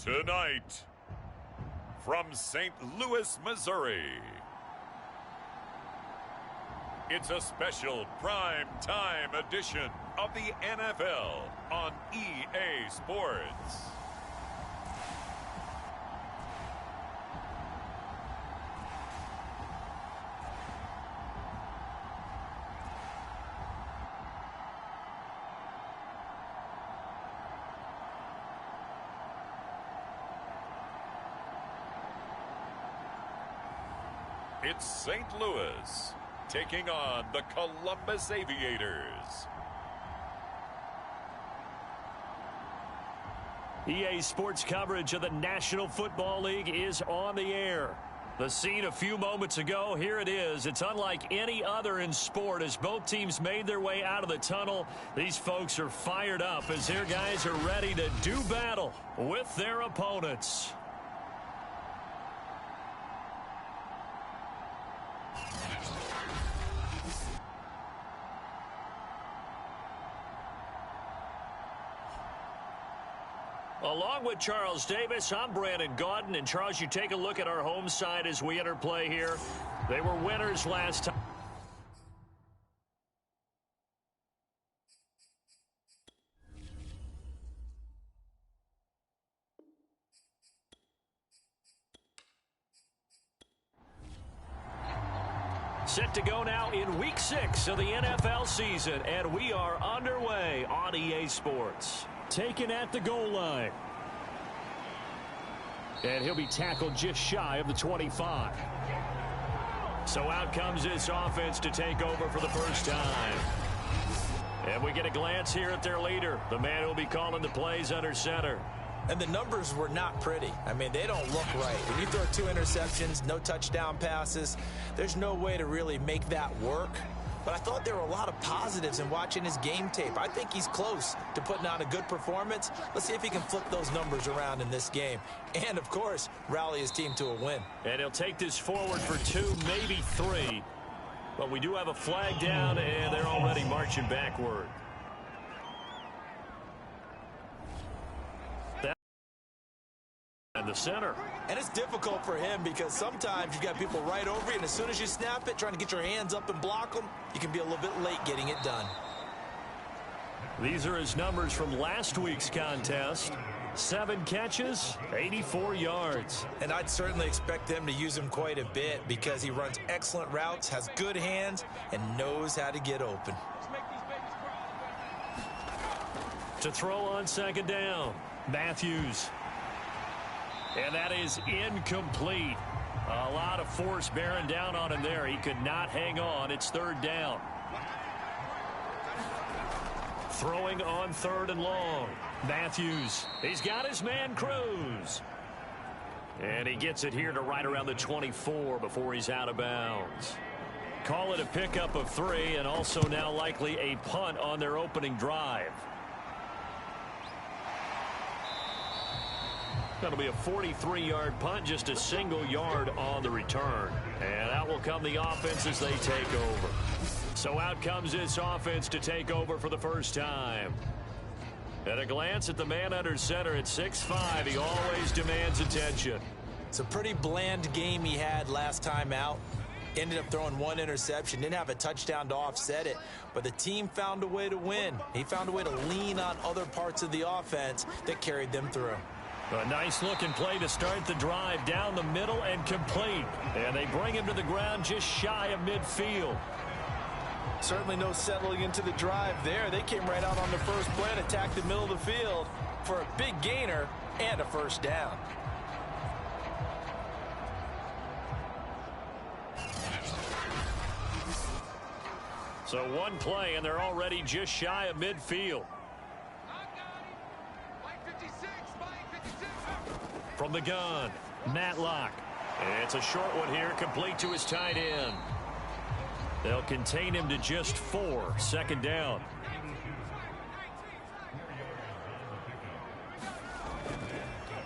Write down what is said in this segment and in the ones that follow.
Tonight, from St. Louis, Missouri, it's a special prime time edition of the NFL on EA Sports. It's St. Louis taking on the Columbus Aviators. EA Sports coverage of the National Football League is on the air. The scene a few moments ago, here it is. It's unlike any other in sport as both teams made their way out of the tunnel. These folks are fired up as their guys are ready to do battle with their opponents. Along with Charles Davis, I'm Brandon Gaudin. And Charles, you take a look at our home side as we enter play here. They were winners last time. Set to go now in Week 6 of the NFL season, and we are underway on EA Sports. Taken at the goal line. And he'll be tackled just shy of the 25. So out comes this offense to take over for the first time. And we get a glance here at their leader, the man who'll be calling the plays under center. And the numbers were not pretty. I mean, they don't look right. When you throw 2 interceptions, no touchdown passes, there's no way to really make that work. But I thought there were a lot of positives in watching his game tape. I think he's close to putting on a good performance. Let's see if he can flip those numbers around in this game. And, of course, rally his team to a win. And he'll take this forward for 2, maybe 3. But we do have a flag down, and they're already marching backward. And the center. And it's difficult for him because sometimes you've got people right over you, and as soon as you snap it, trying to get your hands up and block them, you can be a little bit late getting it done. These are his numbers from last week's contest. 7 catches, 84 yards. And I'd certainly expect them to use him quite a bit because he runs excellent routes, has good hands, and knows how to get open. To throw on second down, Matthews. And that is incomplete. A lot of force bearing down on him there. He could not hang on. It's 3rd down. Throwing on 3rd and long. Matthews. He's got his man Cruz. And he gets it here to right around the 24 before he's out of bounds. Call it a pickup of 3 and also now likely a punt on their opening drive. That'll be a 43-yard punt, just a single yard on the return. And out will come the offense as they take over. So out comes this offense to take over for the first time. At a glance at the man under center at 6'5", he always demands attention. It's a pretty bland game he had last time out. Ended up throwing 1 interception, didn't have a touchdown to offset it, but the team found a way to win. He found a way to lean on other parts of the offense that carried them through. A nice-looking play to start the drive down the middle and complete. And they bring him to the ground just shy of midfield. Certainly no settling into the drive there. They came right out on the first play and attacked the middle of the field for a big gainer and a first down. So 1 play, and they're already just shy of midfield. From the gun, Matlock. It's a short one here, complete to his tight end. They'll contain him to just 4, 2nd down.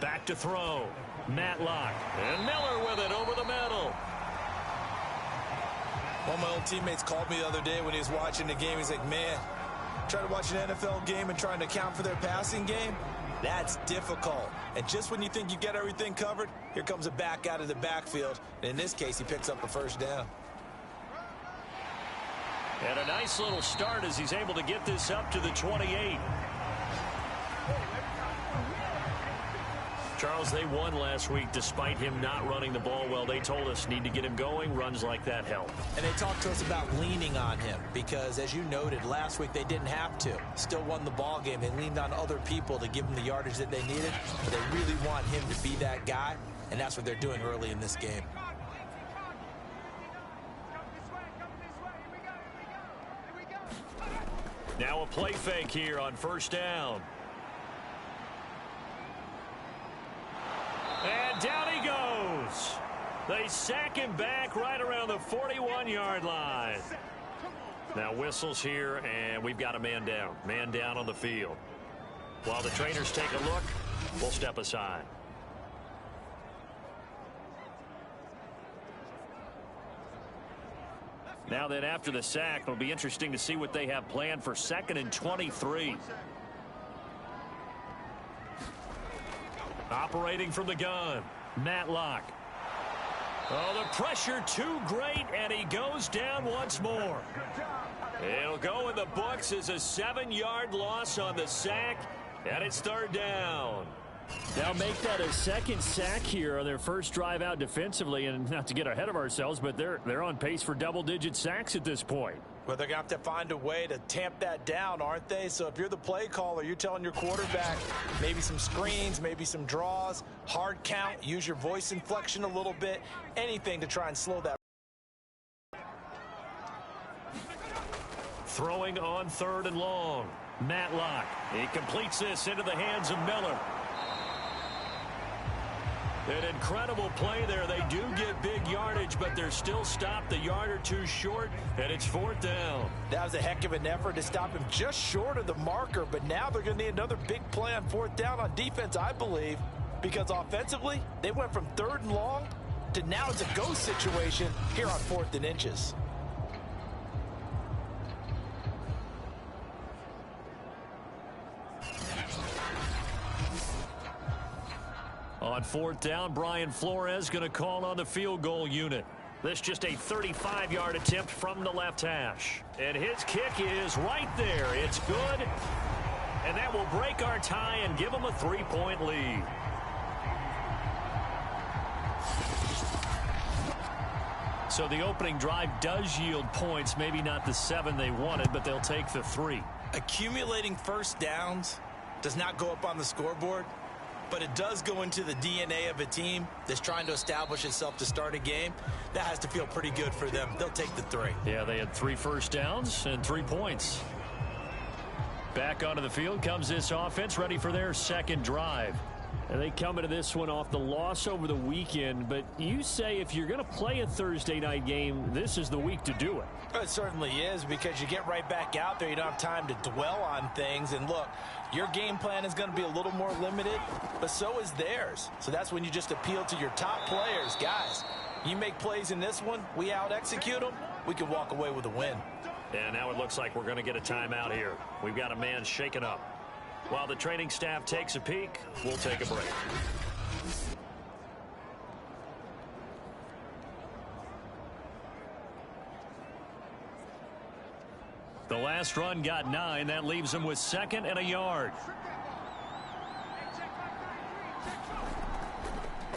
Back to throw, Matlock. And Miller with it over the middle. One of my old teammates called me the other day when he was watching the game. He's like, man, trying to watch an NFL game and trying to account for their passing game. That's difficult. And just when you think you get everything covered, here comes a back out of the backfield. And in this case, he picks up a first down. And a nice little start as he's able to get this up to the 28. Charles, they won last week despite him not running the ball well. They told us need to get him going. Runs like that help. And they talked to us about leaning on him because, as you noted, last week they didn't have to. Still won the ball game. They leaned on other people to give them the yardage that they needed. But they really want him to be that guy, and that's what they're doing early in this game. Now a play fake here on first down. And down he goes. They sack him back right around the 41-yard line. Now whistles here, and we've got a man down. Man down on the field. While the trainers take a look, we'll step aside. Now then, after the sack, it'll be interesting to see what they have planned for 2nd and 23. Operating from the gun, Matlock. Oh, the pressure too great, and he goes down once more. It'll go in the books as a 7-yard loss on the sack, and it's 3rd down. Now make that a 2nd sack here on their first drive out defensively, and not to get ahead of ourselves, but they're on pace for double-digit sacks at this point. Well, they're going to have to find a way to tamp that down, aren't they? So if you're the play caller, you're telling your quarterback maybe some screens, maybe some draws, hard count, use your voice inflection a little bit, anything to try and slow that. Throwing on 3rd and long. Matlock. He completes this into the hands of Miller. An incredible play there. They do get big yardage, but they're still stopped a yard or two short, and it's 4th down. That was a heck of an effort to stop him just short of the marker, but now they're going to need another big play on 4th down on defense, I believe, because offensively, they went from 3rd and long to now it's a go situation here on 4th and inches. On 4th down, Brian Flores going to call on the field goal unit. This just a 35-yard attempt from the left hash. And his kick is right there. It's good. And that will break our tie and give them a 3-point lead. So the opening drive does yield points. Maybe not the 7 they wanted, but they'll take the 3. Accumulating first downs does not go up on the scoreboard, but it does go into the DNA of a team that's trying to establish itself to start a game. That has to feel pretty good for them. They'll take the 3. Yeah, they had 3 first downs and 3 points. Back onto the field comes this offense, ready for their 2nd drive. And they come into this one off the loss over the weekend, but you say if you're going to play a Thursday night game, this is the week to do it. It certainly is, because you get right back out there. You don't have time to dwell on things. And look, your game plan is going to be a little more limited, but so is theirs. So that's when you just appeal to your top players. Guys, you make plays in this one, we out-execute them, we can walk away with a win. And now it looks like we're going to get a timeout here. We've got a man shaken up. While the training staff takes a peek, we'll take a break. The last run got 9. That leaves him with 2nd and a yard.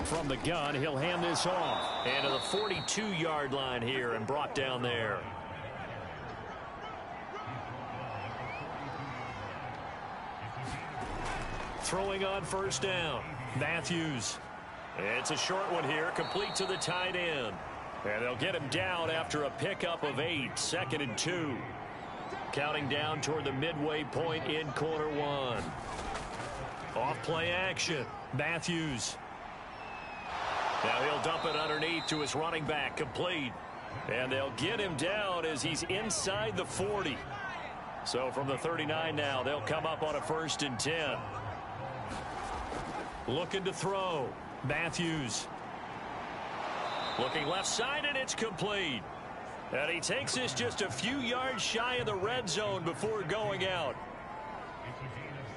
From the gun, he'll hand this off. And to the 42-yard line here and brought down there. Throwing on first down. Matthews. It's a short one here, complete to the tight end. And they'll get him down after a pickup of 8, 2nd and 2. Counting down toward the midway point in quarter 1. Off play action. Matthews. Now he'll dump it underneath to his running back, complete. And they'll get him down as he's inside the 40. So from the 39 now, they'll come up on a 1st and 10. Looking to throw. Matthews. Looking left side, and it's complete. And he takes this just a few yards shy of the red zone before going out.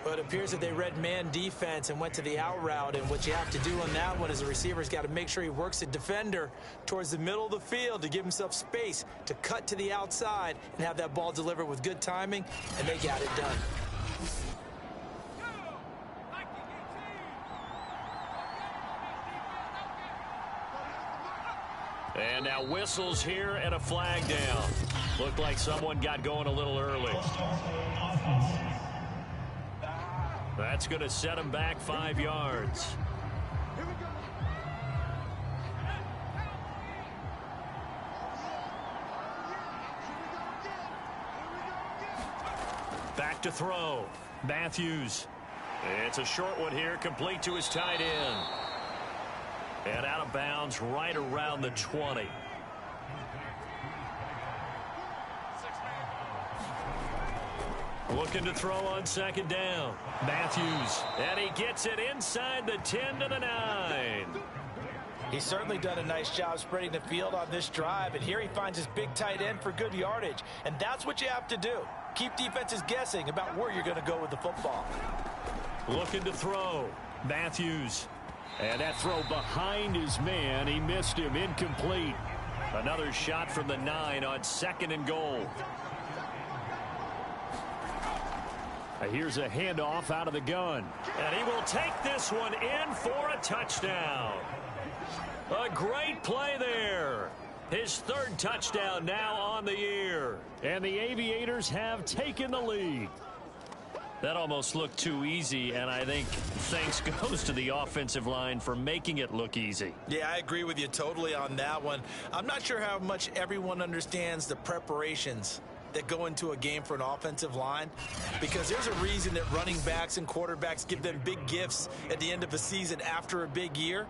Well, it appears that they read man defense and went to the out route, and what you have to do on that one is the receiver's got to make sure he works the defender towards the middle of the field to give himself space to cut to the outside and have that ball delivered with good timing, and they got it done. And now whistles here and a flag down. Looked like someone got going a little early. That's going to set him back 5 yards. Back to throw. Matthews. It's a short one here, complete to his tight end. And out of bounds right around the 20. Looking to throw on second down. Matthews. And he gets it inside the 10 to the 9. He's certainly done a nice job spreading the field on this drive, and here he finds his big tight end for good yardage. And that's what you have to do. Keep defenses guessing about where you're going to go with the football. Looking to throw. Matthews. And that throw behind his man. He missed him. Incomplete. Another shot from the 9 on 2nd and goal. Here's a handoff out of the gun. And he will take this one in for a touchdown. A great play there. His 3rd touchdown now on the year. And the Aviators have taken the lead. That almost looked too easy, and I think thanks goes to the offensive line for making it look easy. Yeah, I agree with you totally on that one. I'm not sure how much everyone understands the preparations that go into a game for an offensive line, because there's a reason that running backs and quarterbacks give them big gifts at the end of a season after a big year.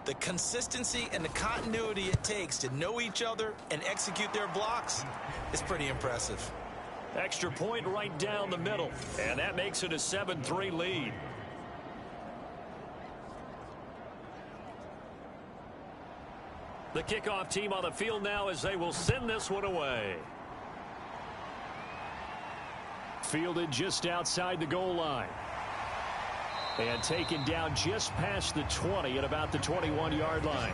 The consistency and the continuity it takes to know each other and execute their blocks is pretty impressive. Extra point right down the middle, and that makes it a 7-3 lead. The kickoff team on the field now as they will send this one away. Fielded just outside the goal line. And taken down just past the 20 at about the 21-yard line.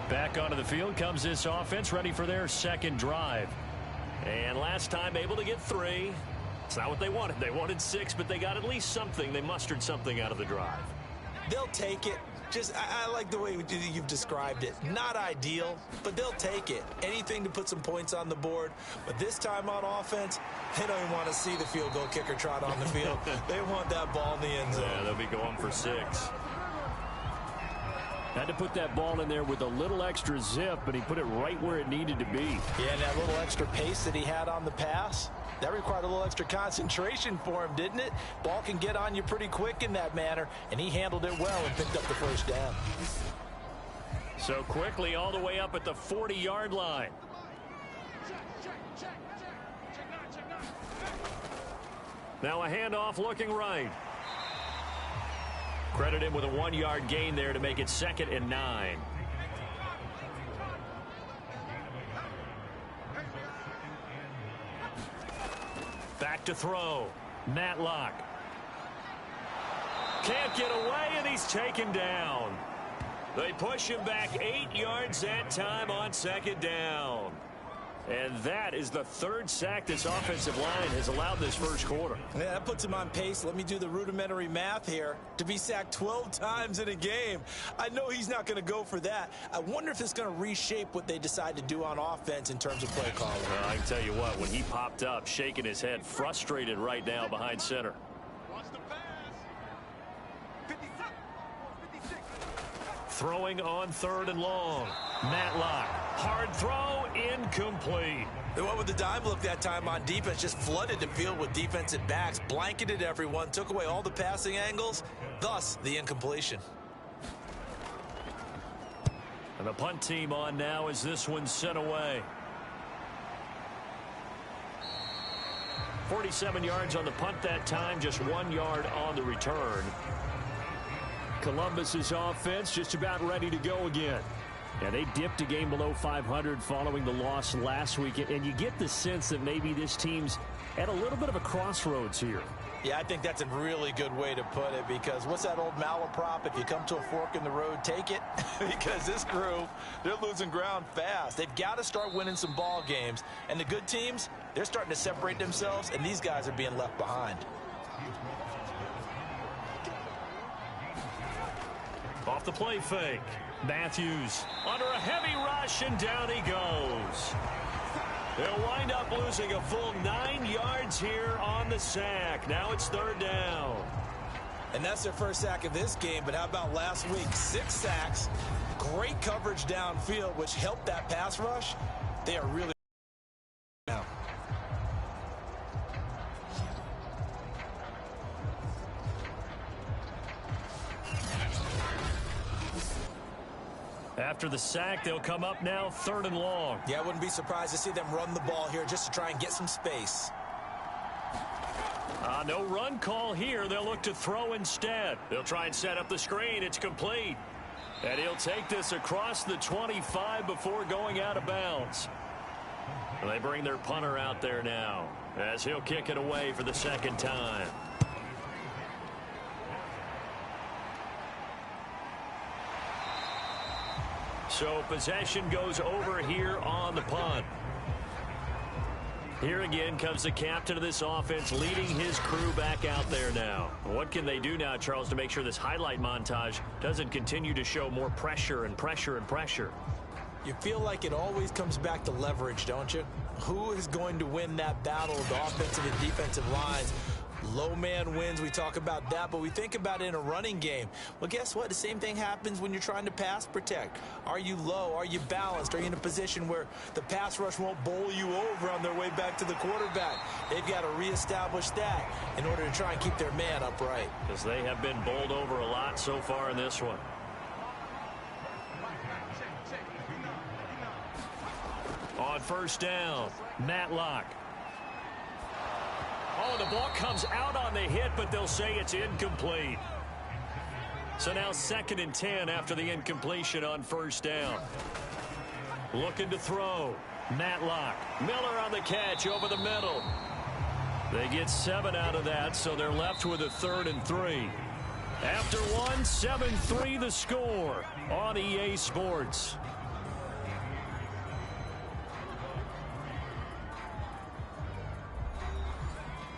Back onto the field comes this offense, ready for their 2nd drive. And last time able to get 3. It's not what they wanted. They wanted 6, but they got at least something. They mustered something out of the drive. They'll take it. I like the way you've described it. Not ideal, but they'll take it. Anything to put some points on the board. But this time on offense, they don't even want to see the field goal kicker trot on the field. They want that ball in the end zone. Yeah, they'll be going for 6. Had to put that ball in there with a little extra zip, but he put it right where it needed to be. Yeah, and that little extra pace that he had on the pass, that required a little extra concentration for him, didn't it? Ball can get on you pretty quick in that manner, and he handled it well and picked up the 1st down. So quickly all the way up at the 40-yard line. Now a handoff looking right. Credit him with a 1-yard gain there to make it 2nd and 9. Back to throw. Matlock. Can't get away, and he's taken down. They push him back 8 yards that time on 2nd down. And that is the 3rd sack this offensive line has allowed this 1st quarter. Yeah, that puts him on pace. Let me do the rudimentary math here. To be sacked 12 times in a game, I know he's not going to go for that. I wonder if it's going to reshape what they decide to do on offense in terms of play calling. Well, I can tell you what, when he popped up, shaking his head, frustrated right now behind center. Throwing on 3rd and long. Matlock. Hard throw, incomplete. They went with the dime look that time on defense, just flooded the field with defensive backs, blanketed everyone, took away all the passing angles, thus the incompletion. And the punt team on now as this one's sent away. 47 yards on the punt that time, just 1 yard on the return. Columbus's offense just about ready to go again. Yeah, they dipped a game below 500 following the loss last week, and you get the sense that maybe this team's at a little bit of a crossroads here. Yeah, I think that's a really good way to put it, because what's that old malaprop? If you come to a fork in the road, take it. Because this crew, they're losing ground fast. They've got to start winning some ball games. And the good teams, they're starting to separate themselves, and these guys are being left behind. Off the play fake. Matthews under a heavy rush, and down he goes. They'll wind up losing a full 9 yards here on the sack. Now it's 3rd down. And that's their first sack of this game, but how about last week? 6 sacks, great coverage downfield, which helped that pass rush. They are really now. After the sack, they'll come up now 3rd and long. Yeah, I wouldn't be surprised to see them run the ball here just to try and get some space. No run call here. They'll look to throw instead. They'll try and set up the screen. It's complete. And he'll take this across the 25 before going out of bounds. And they bring their punter out there now as he'll kick it away for the 2nd time. So possession goes over here on the punt. Here again comes the captain of this offense leading his crew back out there now. What can they do now, Charles, to make sure this highlight montage doesn't continue to show more pressure and pressure and pressure? You feel like it always comes back to leverage, don't you? Who is going to win that battle of the offensive and defensive lines? Low man wins. We talk about that, but we think about it in a running game. Well, guess what? The same thing happens when you're trying to pass protect. Are you low? Are you balanced? Are you in a position where the pass rush won't bowl you over on their way back to the quarterback? They've got to reestablish that in order to try and keep their man upright. Because they have been bowled over a lot so far in this one. On 1st down, Matlock. Oh, the ball comes out on the hit, but they'll say it's incomplete. So now 2nd and 10 after the incompletion on 1st down. Looking to throw. Matlock. Miller on the catch over the middle. They get 7 out of that, so they're left with a 3rd and 3. After one, 7-3 the score on EA Sports.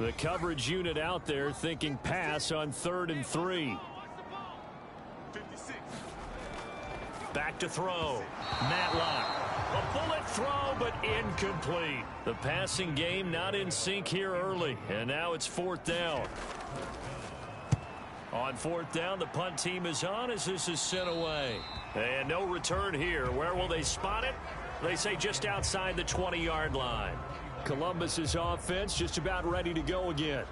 The coverage unit out there thinking pass on 3rd and 3. Back to throw. Matlock. A bullet throw, but incomplete. The passing game not in sync here early, and now it's 4th down. On 4th down, the punt team is on as this is sent away. And no return here. Where will they spot it? They say just outside the 20-yard line. Columbus's offense just about ready to go again.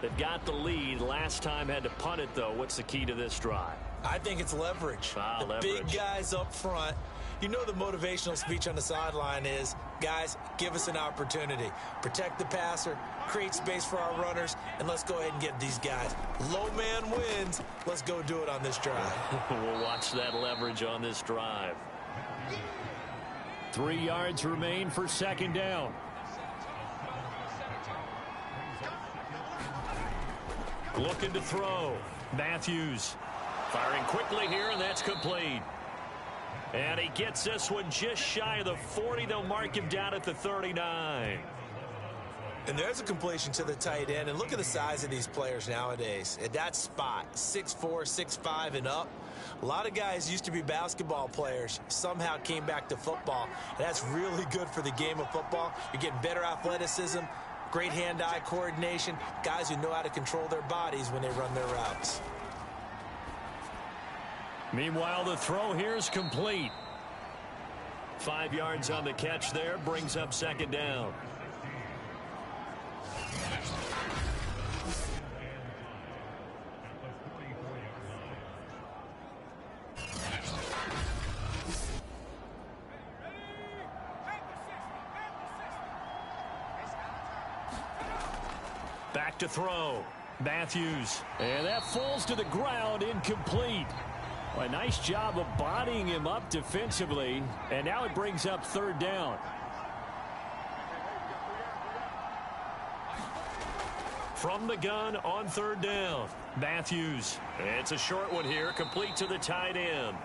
They've got the lead. Last time had to punt it, though. What's the key to this drive? I think it's leverage. Leverage. Big guys up front. You know the motivational speech on the sideline is, guys, give us an opportunity. Protect the passer, create space for our runners, and let's go ahead and get these guys. Low man wins. Let's go do it on this drive. We'll watch that leverage on this drive. 3 yards remain for 2nd down. Looking to throw. Matthews firing quickly here, and that's complete. And he gets this one just shy of the 40. They'll mark him down at the 39. And there's a completion to the tight end. And look at the size of these players nowadays. At that spot, 6'4", 6'5", and up. A lot of guys used to be basketball players, somehow came back to football. And that's really good for the game of football. You're getting better athleticism, great hand-eye coordination, guys who know how to control their bodies when they run their routes. Meanwhile, the throw here is complete. 5 yards on the catch there, brings up 2nd down. Back to throw. Matthews. And that falls to the ground, incomplete. A nice job of bodying him up defensively, and now it brings up third down. From the gun on third down, Matthews. It's a short one here, complete to the tight end.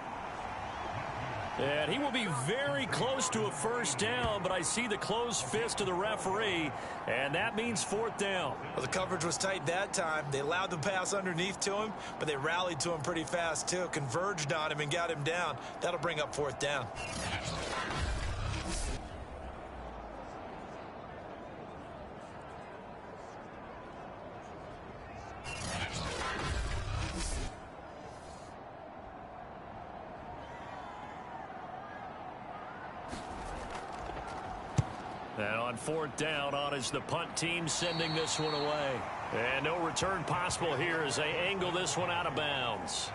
And he will be very close to a first down, but I see the closed fist of the referee, and that means fourth down. Well, the coverage was tight that time. They allowed the pass underneath to him, but they rallied to him pretty fast, too. Converged on him and got him down. That'll bring up fourth down. And on fourth down, on is the punt team sending this one away. And no return possible here as they angle this one out of bounds.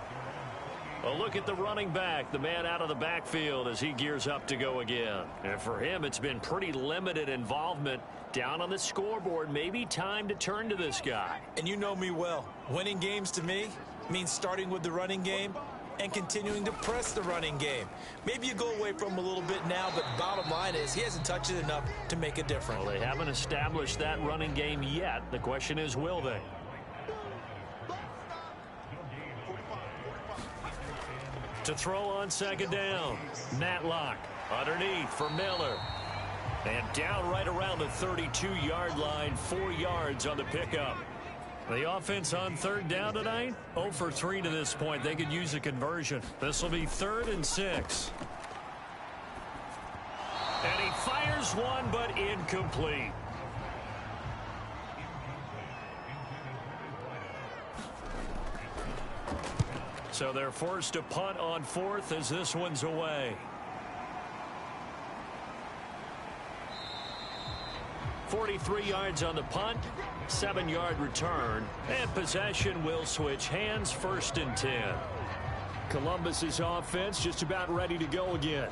A look at the running back, the man out of the backfield as he gears up to go again. And for him, it's been pretty limited involvement down on the scoreboard. Maybe time to turn to this guy. And you know me well. Winning games to me means starting with the running game and continuing to press the running game. Maybe you go away from him a little bit now, but bottom line is he hasn't touched it enough to make a difference. Well, they haven't established that running game yet. The question is, will they? To throw on second down, Matlock underneath for Miller. And down right around the 32-yard line, 4 yards on the pickup. The offense on third down tonight, 0 for 3 to this point. They could use a conversion. This will be 3rd and 6. And he fires one, but incomplete. So they're forced to punt on 4th as this one's away. 43 yards on the punt, 7-yard return, and possession will switch hands, 1st and 10. Columbus's offense just about ready to go again.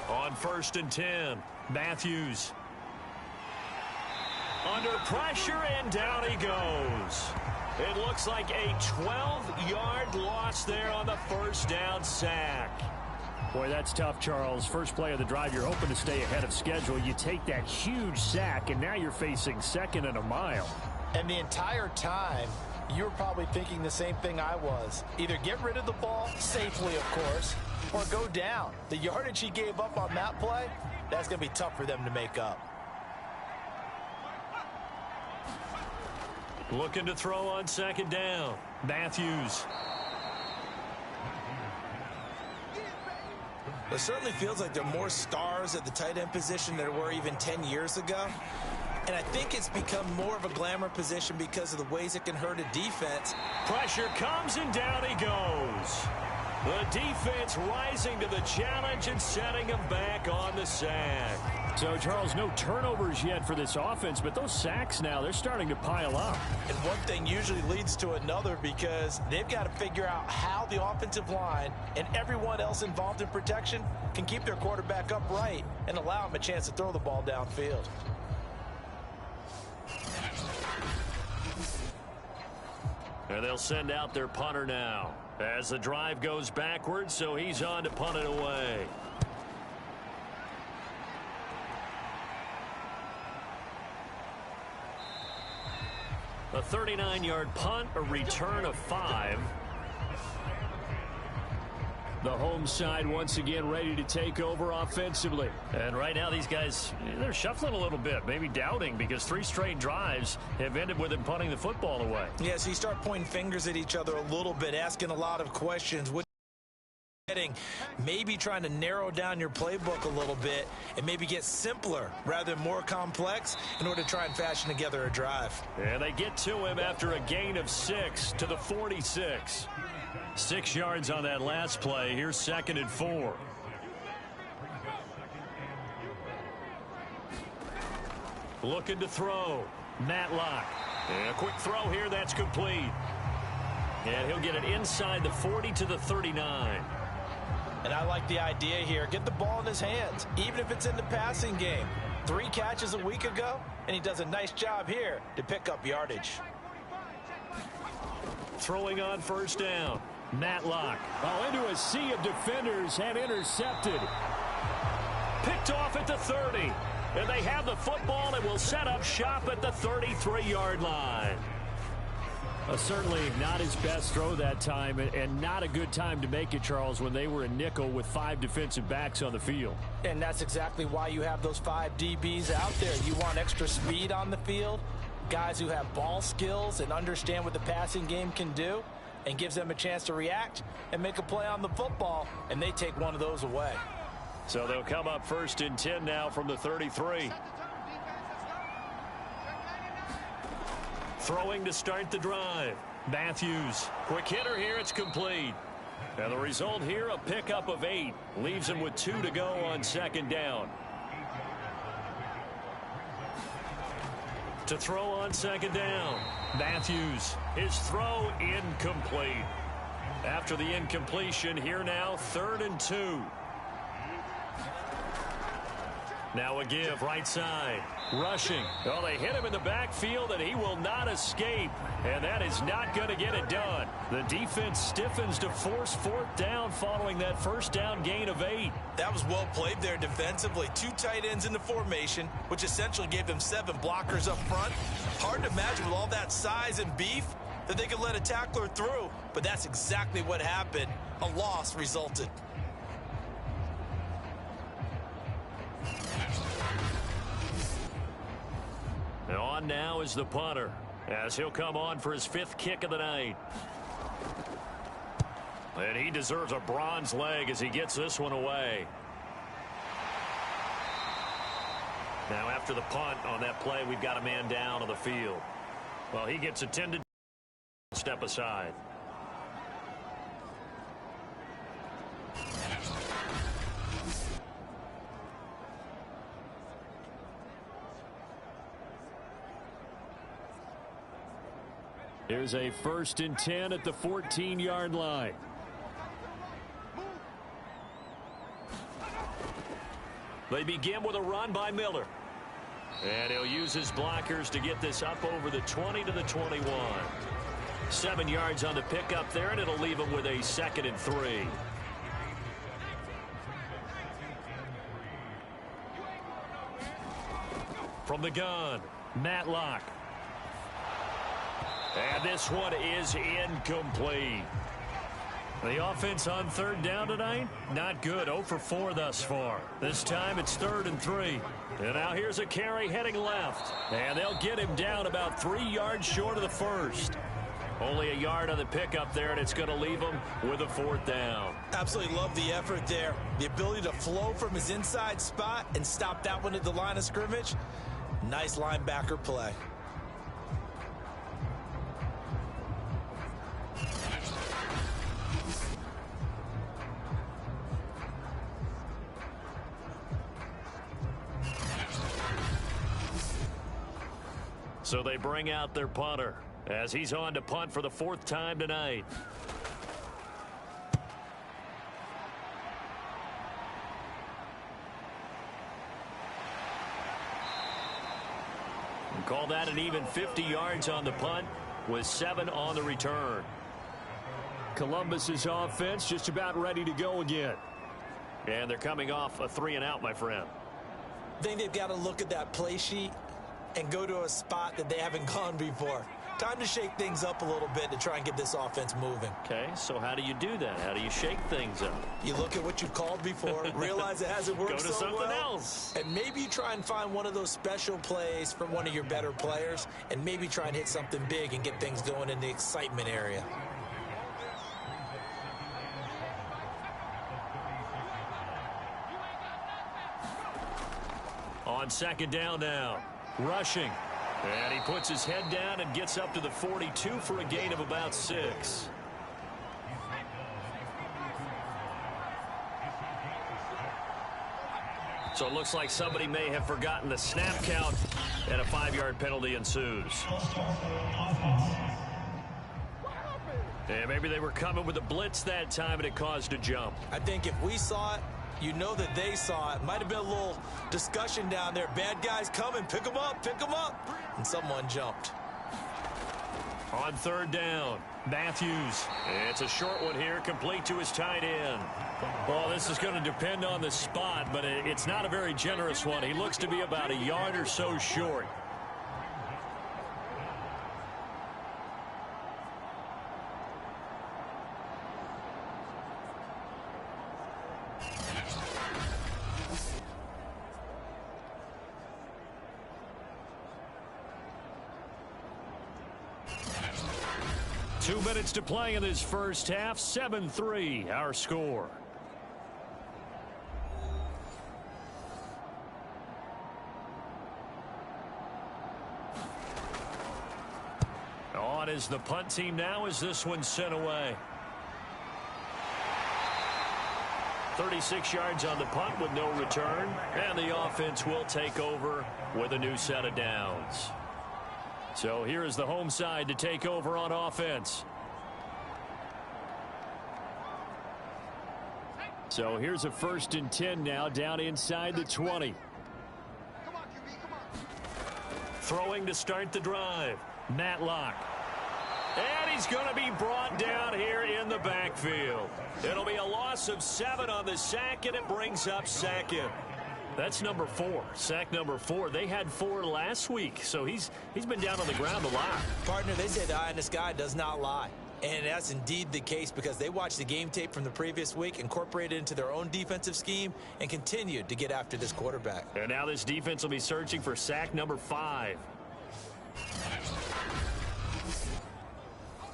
On 1st and 10, Matthews. Under pressure, and down he goes. It looks like a 12-yard loss there on the first down sack. Boy, that's tough, Charles. First play of the drive, you're hoping to stay ahead of schedule. You take that huge sack, and now you're facing 2nd and a mile. And the entire time, you were probably thinking the same thing I was. Either get rid of the ball, safely, of course, or go down. The yardage he gave up on that play, that's going to be tough for them to make up. Looking to throw on second down. Matthews. It certainly feels like there are more stars at the tight end position than there were even 10 years ago. And I think it's become more of a glamour position because of the ways it can hurt a defense. Pressure comes, and down he goes. The defense rising to the challenge and setting him back on the sack. So, Charles, no turnovers yet for this offense, but those sacks now, they're starting to pile up. And one thing usually leads to another because they've got to figure out how the offensive line and everyone else involved in protection can keep their quarterback upright and allow him a chance to throw the ball downfield. And they'll send out their punter now as the drive goes backwards, so he's on to punt it away. A 39-yard punt, a return of 5. The home side once again ready to take over offensively. And right now these guys, they're shuffling a little bit, maybe doubting, because 3 straight drives have ended with them punting the football away. Yeah, so you start pointing fingers at each other a little bit, asking a lot of questions. Maybe trying to narrow down your playbook a little bit and maybe get simpler rather than more complex in order to try and fashion together a drive. And they get to him after a gain of 6 to the 46. 6 yards on that last play. Here's 2nd and 4. Looking to throw. Matlock. And a quick throw here that's complete. And he'll get it inside the 40 to the 39. And I like the idea here. Get the ball in his hands, even if it's in the passing game. 3 catches a week ago, and he does a nice job here to pick up yardage. Throwing on first down. Matlock. Oh, into a sea of defenders and intercepted. Picked off at the 30. And they have the football and will set up shop at the 33-yard line. Certainly not his best throw that time, and not a good time to make it, Charles, when they were in nickel with 5 defensive backs on the field. And that's exactly why you have those 5 DBs out there. You want extra speed on the field, guys who have ball skills and understand what the passing game can do, and gives them a chance to react and make a play on the football, and they take one of those away. So they'll come up first and 10 now from the 33. Throwing to start the drive. Matthews. Quick hitter here. It's complete. And the result here, a pickup of 8. Leaves him with 2 to go on second down. To throw on second down. Matthews. His throw incomplete. After the incompletion, here now, 3rd and 2. Now a give, right side. Rushing. Well, they hit him in the backfield, and he will not escape. And that is not going to get it done. The defense stiffens to force 4th down following that first down gain of 8. That was well played there defensively. 2 tight ends in the formation, which essentially gave them 7 blockers up front. Hard to imagine with all that size and beef that they could let a tackler through. But that's exactly what happened. A loss resulted. On now is the punter, as he'll come on for his 5th kick of the night. And he deserves a bronze leg as he gets this one away. Now after the punt on that play, we've got a man down on the field. Well, he gets attended. Step aside. Here's a 1st and 10 at the 14-yard line. They begin with a run by Miller. And he'll use his blockers to get this up over the 20 to the 21. 7 yards on the pickup there, and it'll leave him with a 2nd and 3. From the gun, Matlock. And this one is incomplete. The offense on 3rd down tonight, not good. 0 for 4 thus far. This time it's 3rd and 3. And now here's a carry heading left. And they'll get him down about 3 yards short of the 1st. Only a yard on the pickup there, and it's going to leave him with a 4th down. Absolutely love the effort there. The ability to flow from his inside spot and stop that one at the line of scrimmage. Nice linebacker play. So they bring out their punter as he's on to punt for the 4th time tonight. And call that an even 50 yards on the punt with 7 on the return. Columbus's offense just about ready to go again. And they're coming off a 3-and-out, my friend. I think they've got to look at that play sheet and go to a spot that they haven't gone before. Time to shake things up a little bit to try and get this offense moving. Okay, so how do you do that? How do you shake things up? You look at what you've called before, realize it hasn't worked so well. Go to something else. And maybe you try and find one of those special plays from one of your better players, and maybe try and hit something big and get things going in the excitement area. On 2nd down now. Rushing. And he puts his head down and gets up to the 42 for a gain of about 6. So it looks like somebody may have forgotten the snap count, and a 5-yard penalty ensues. And maybe they were coming with a blitz that time, and it caused a jump. I think if we saw it, you know that they saw it. Might have been a little discussion down there. Bad guys coming. Pick them up. Pick them up. And someone jumped. On third down, Matthews. It's a short one here, complete to his tight end. Well, this is going to depend on the spot, but it's not a very generous one. He looks to be about a yard or so short. Two minutes to play in this first half. 7-3, our score. On is the punt team now as this one's sent away. 36 yards on the punt with no return. And the offense will take over with a new set of downs. So here is the home side to take over on offense. So here's a 1st and 10 now down inside the 20. Throwing to start the drive. Matlock. And he's going to be brought down here in the backfield. It'll be a loss of 7 on the sack, and it brings up 2nd. That's number 4. Sack number 4. They had 4 last week, so he's been down on the ground a lot. Partner, they say the eye in the sky does not lie. And that's indeed the case because they watched the game tape from the previous week, incorporated it into their own defensive scheme, and continued to get after this quarterback. And now this defense will be searching for sack number 5.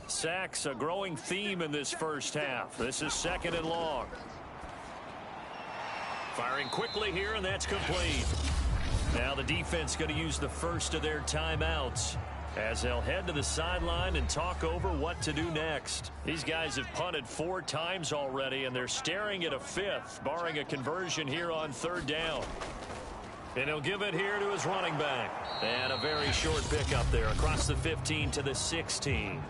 Sacks, a growing theme in this first half. This is 2nd and long. Firing quickly here, and that's complete. Now the defense going to use the first of their timeouts as they'll head to the sideline and talk over what to do next. These guys have punted 4 times already, and they're staring at a 5th, barring a conversion here on 3rd down. And he'll give it here to his running back. And a very short pickup there across the 15 to the 16.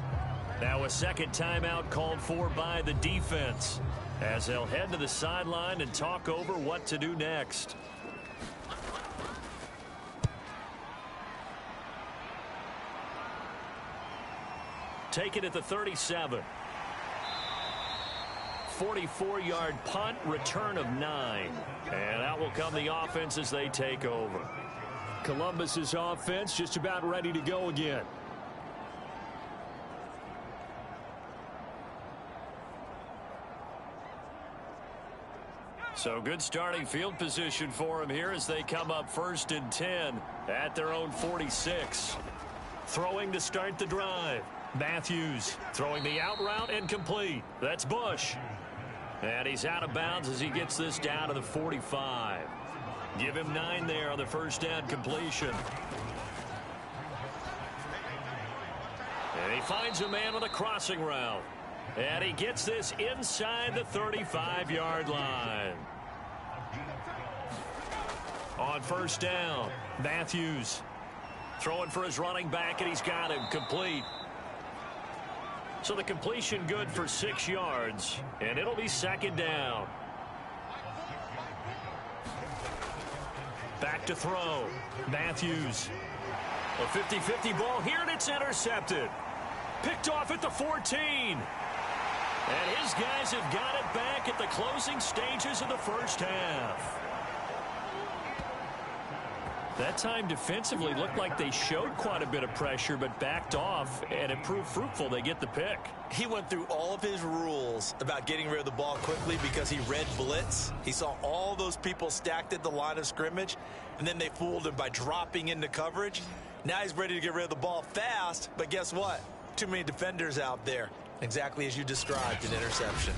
Now a 2nd timeout called for by the defense as they'll head to the sideline and talk over what to do next. Take it at the 37. 44-yard punt, return of 9. And out will come the offense as they take over. Columbus's offense just about ready to go again. So good starting field position for them here as they come up 1st and 10 at their own 46. Throwing to start the drive. Matthews throwing the out route and complete. That's Bush. And he's out of bounds as he gets this down to the 45. Give him 9 there on the 1st down completion. And he finds a man with a crossing route. And he gets this inside the 35-yard line. On 1st down, Matthews throwing for his running back, and he's got him complete. So the completion good for 6 yards, and it'll be 2nd down. Back to throw. Matthews. A 50-50 ball here, and it's intercepted. Picked off at the 14. And his guys have got it back at the closing stages of the first half. That time defensively looked like they showed quite a bit of pressure but backed off, and it proved fruitful. They get the pick. He went through all of his rules about getting rid of the ball quickly because he read blitz. He saw all those people stacked at the line of scrimmage, and then they fooled him by dropping into coverage. Now he's ready to get rid of the ball fast, but guess what? Too many defenders out there. Exactly as you described, an interception.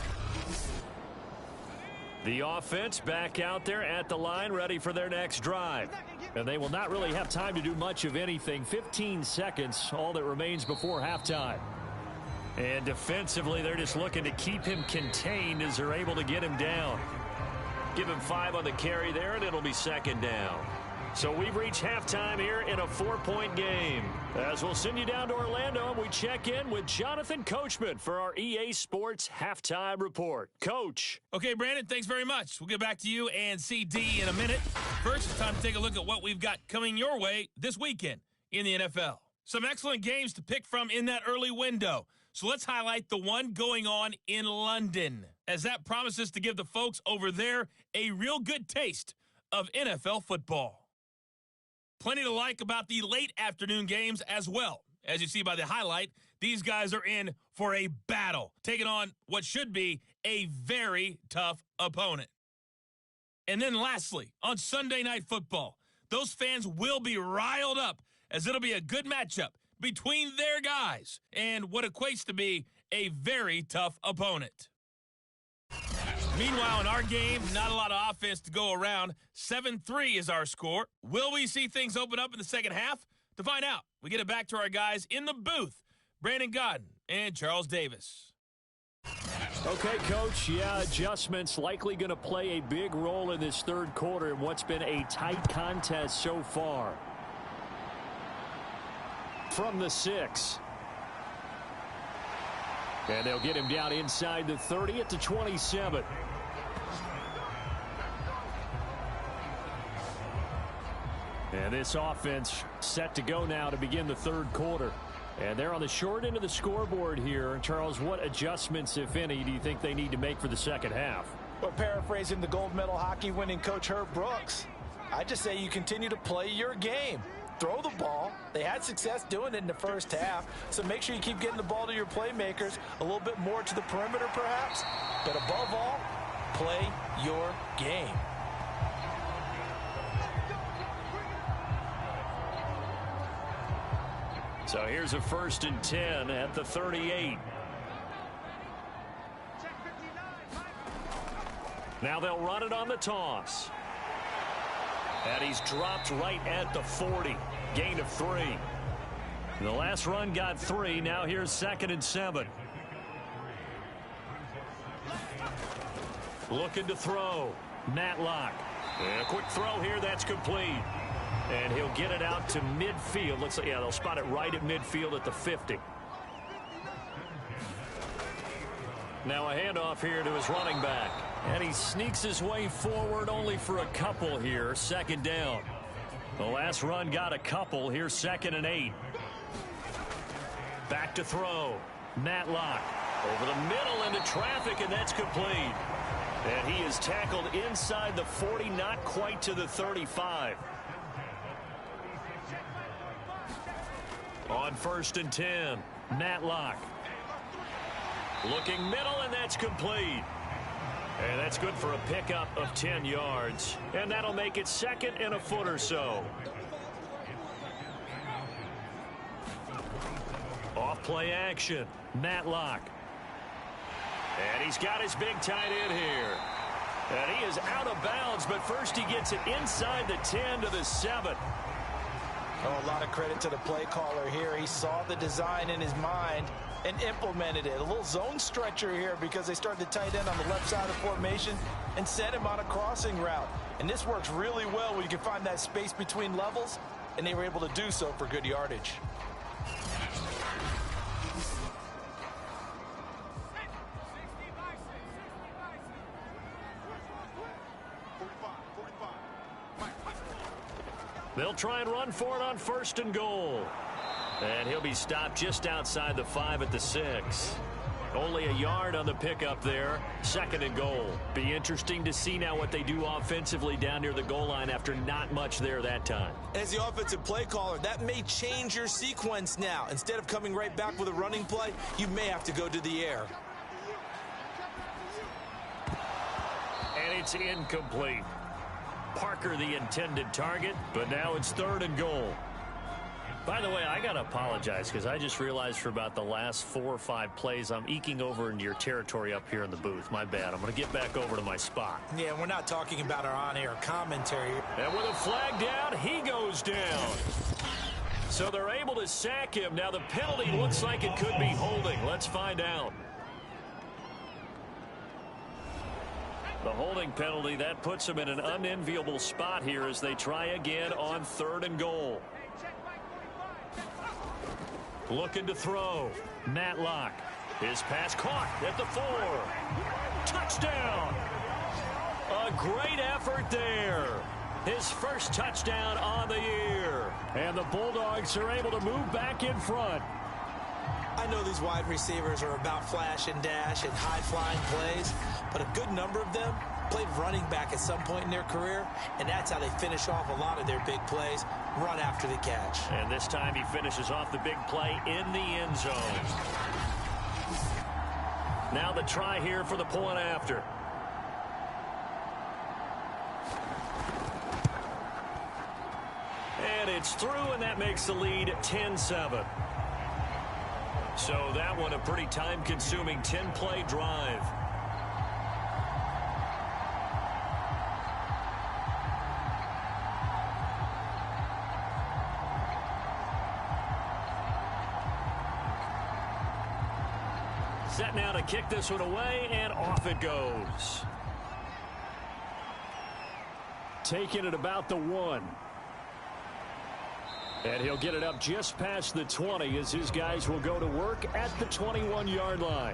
The offense back out there at the line, ready for their next drive. And they will not really have time to do much of anything. 15 seconds, all that remains before halftime. And defensively, they're just looking to keep him contained as they're able to get him down. Give him 5 on the carry there, and it'll be 2nd down. So we've reached halftime here in a 4-point game. As we'll send you down to Orlando, and we check in with Jonathan Coachman for our EA Sports Halftime Report. Coach. Okay, Brandon, thanks very much. We'll get back to you and CD in a minute. First, it's time to take a look at what we've got coming your way this weekend in the NFL. Some excellent games to pick from in that early window. So let's highlight the one going on in London, as that promises to give the folks over there a real good taste of NFL football. Plenty to like about the late afternoon games as well. As you see by the highlight, these guys are in for a battle, taking on what should be a very tough opponent. And then lastly, on Sunday Night Football, those fans will be riled up, as it'll be a good matchup between their guys and what equates to be a very tough opponent. Meanwhile, in our game, not a lot of offense to go around. 7-3 is our score. Will we see things open up in the second half? To find out, we get it back to our guys in the booth, Brandon Godden and Charles Davis. Okay, Coach, adjustments likely going to play a big role in this third quarter in what's been a tight contest so far. From the 6. And they'll get him down inside the 30 at the 27. And this offense set to go now to begin the third quarter. And they're on the short end of the scoreboard here. Charles, what adjustments, if any, do you think they need to make for the second half? Well, paraphrasing the gold medal hockey winning coach Herb Brooks, I just say you continue to play your game. Throw the ball. They had success doing it in the first half, so make sure you keep getting the ball to your playmakers, a little bit more to the perimeter perhaps, but above all, play your game. So here's a 1st and 10 at the 38. Now they'll run it on the toss. And he's dropped right at the 40. Gain of 3. The last run got 3. Now here's 2nd and 7. Looking to throw. Matlock. And a quick throw here. That's complete. And he'll get it out to midfield. Looks like, they'll spot it right at midfield at the 50. Now a handoff here to his running back. And he sneaks his way forward only for a couple here. 2nd down. The last run got a couple. Here's 2nd and 8. Back to throw. Matlock over the middle into traffic, and that's complete. And he is tackled inside the 40, not quite to the 35. On 1st and 10, Matlock. Looking middle, and that's complete. And that's good for a pickup of 10 yards. And that'll make it 2nd and a foot or so. Off play action. Matlock. And he's got his big tight end here. And he is out of bounds, but first he gets it inside the 10 to the 7. Oh, a lot of credit to the play caller here. He saw the design in his mind and implemented it. A little zone stretcher here because they started the tight end on the left side of formation and sent him on a crossing route. And this works really well when you can find that space between levels, and they were able to do so for good yardage. They'll try and run for it on 1st and goal. And he'll be stopped just outside the 5 at the 6. Only a yard on the pickup there. 2nd and goal. Be interesting to see now what they do offensively down near the goal line after not much there that time. As the offensive play caller, that may change your sequence now. Instead of coming right back with a running play, you may have to go to the air. And it's incomplete. Parker the intended target, but now it's 3rd and goal. By the way, I got to apologize because I just realized for about the last 4 or 5 plays, I'm eking over into your territory up here in the booth. My bad. I'm going to get back over to my spot. Yeah, we're not talking about our on-air commentary. And with a flag down, he goes down. So they're able to sack him. Now the penalty looks like it could be holding. Let's find out. The holding penalty, that puts them in an unenviable spot here as they try again on 3rd and goal. Looking to throw. Matlock. His pass caught at the 4. Touchdown. A great effort there. His first touchdown on the year. And the Bulldogs are able to move back in front. I know these wide receivers are about flash and dash and high-flying plays, but a good number of them played running back at some point in their career, and that's how they finish off a lot of their big plays, run after the catch. And this time he finishes off the big play in the end zone. Now the try here for the point after. And it's through, and that makes the lead 10-7. So that one a pretty time-consuming 10-play drive. Set now to kick this one away, and off it goes. Taking it about the 1. And he'll get it up just past the 20 as his guys will go to work at the 21-yard line.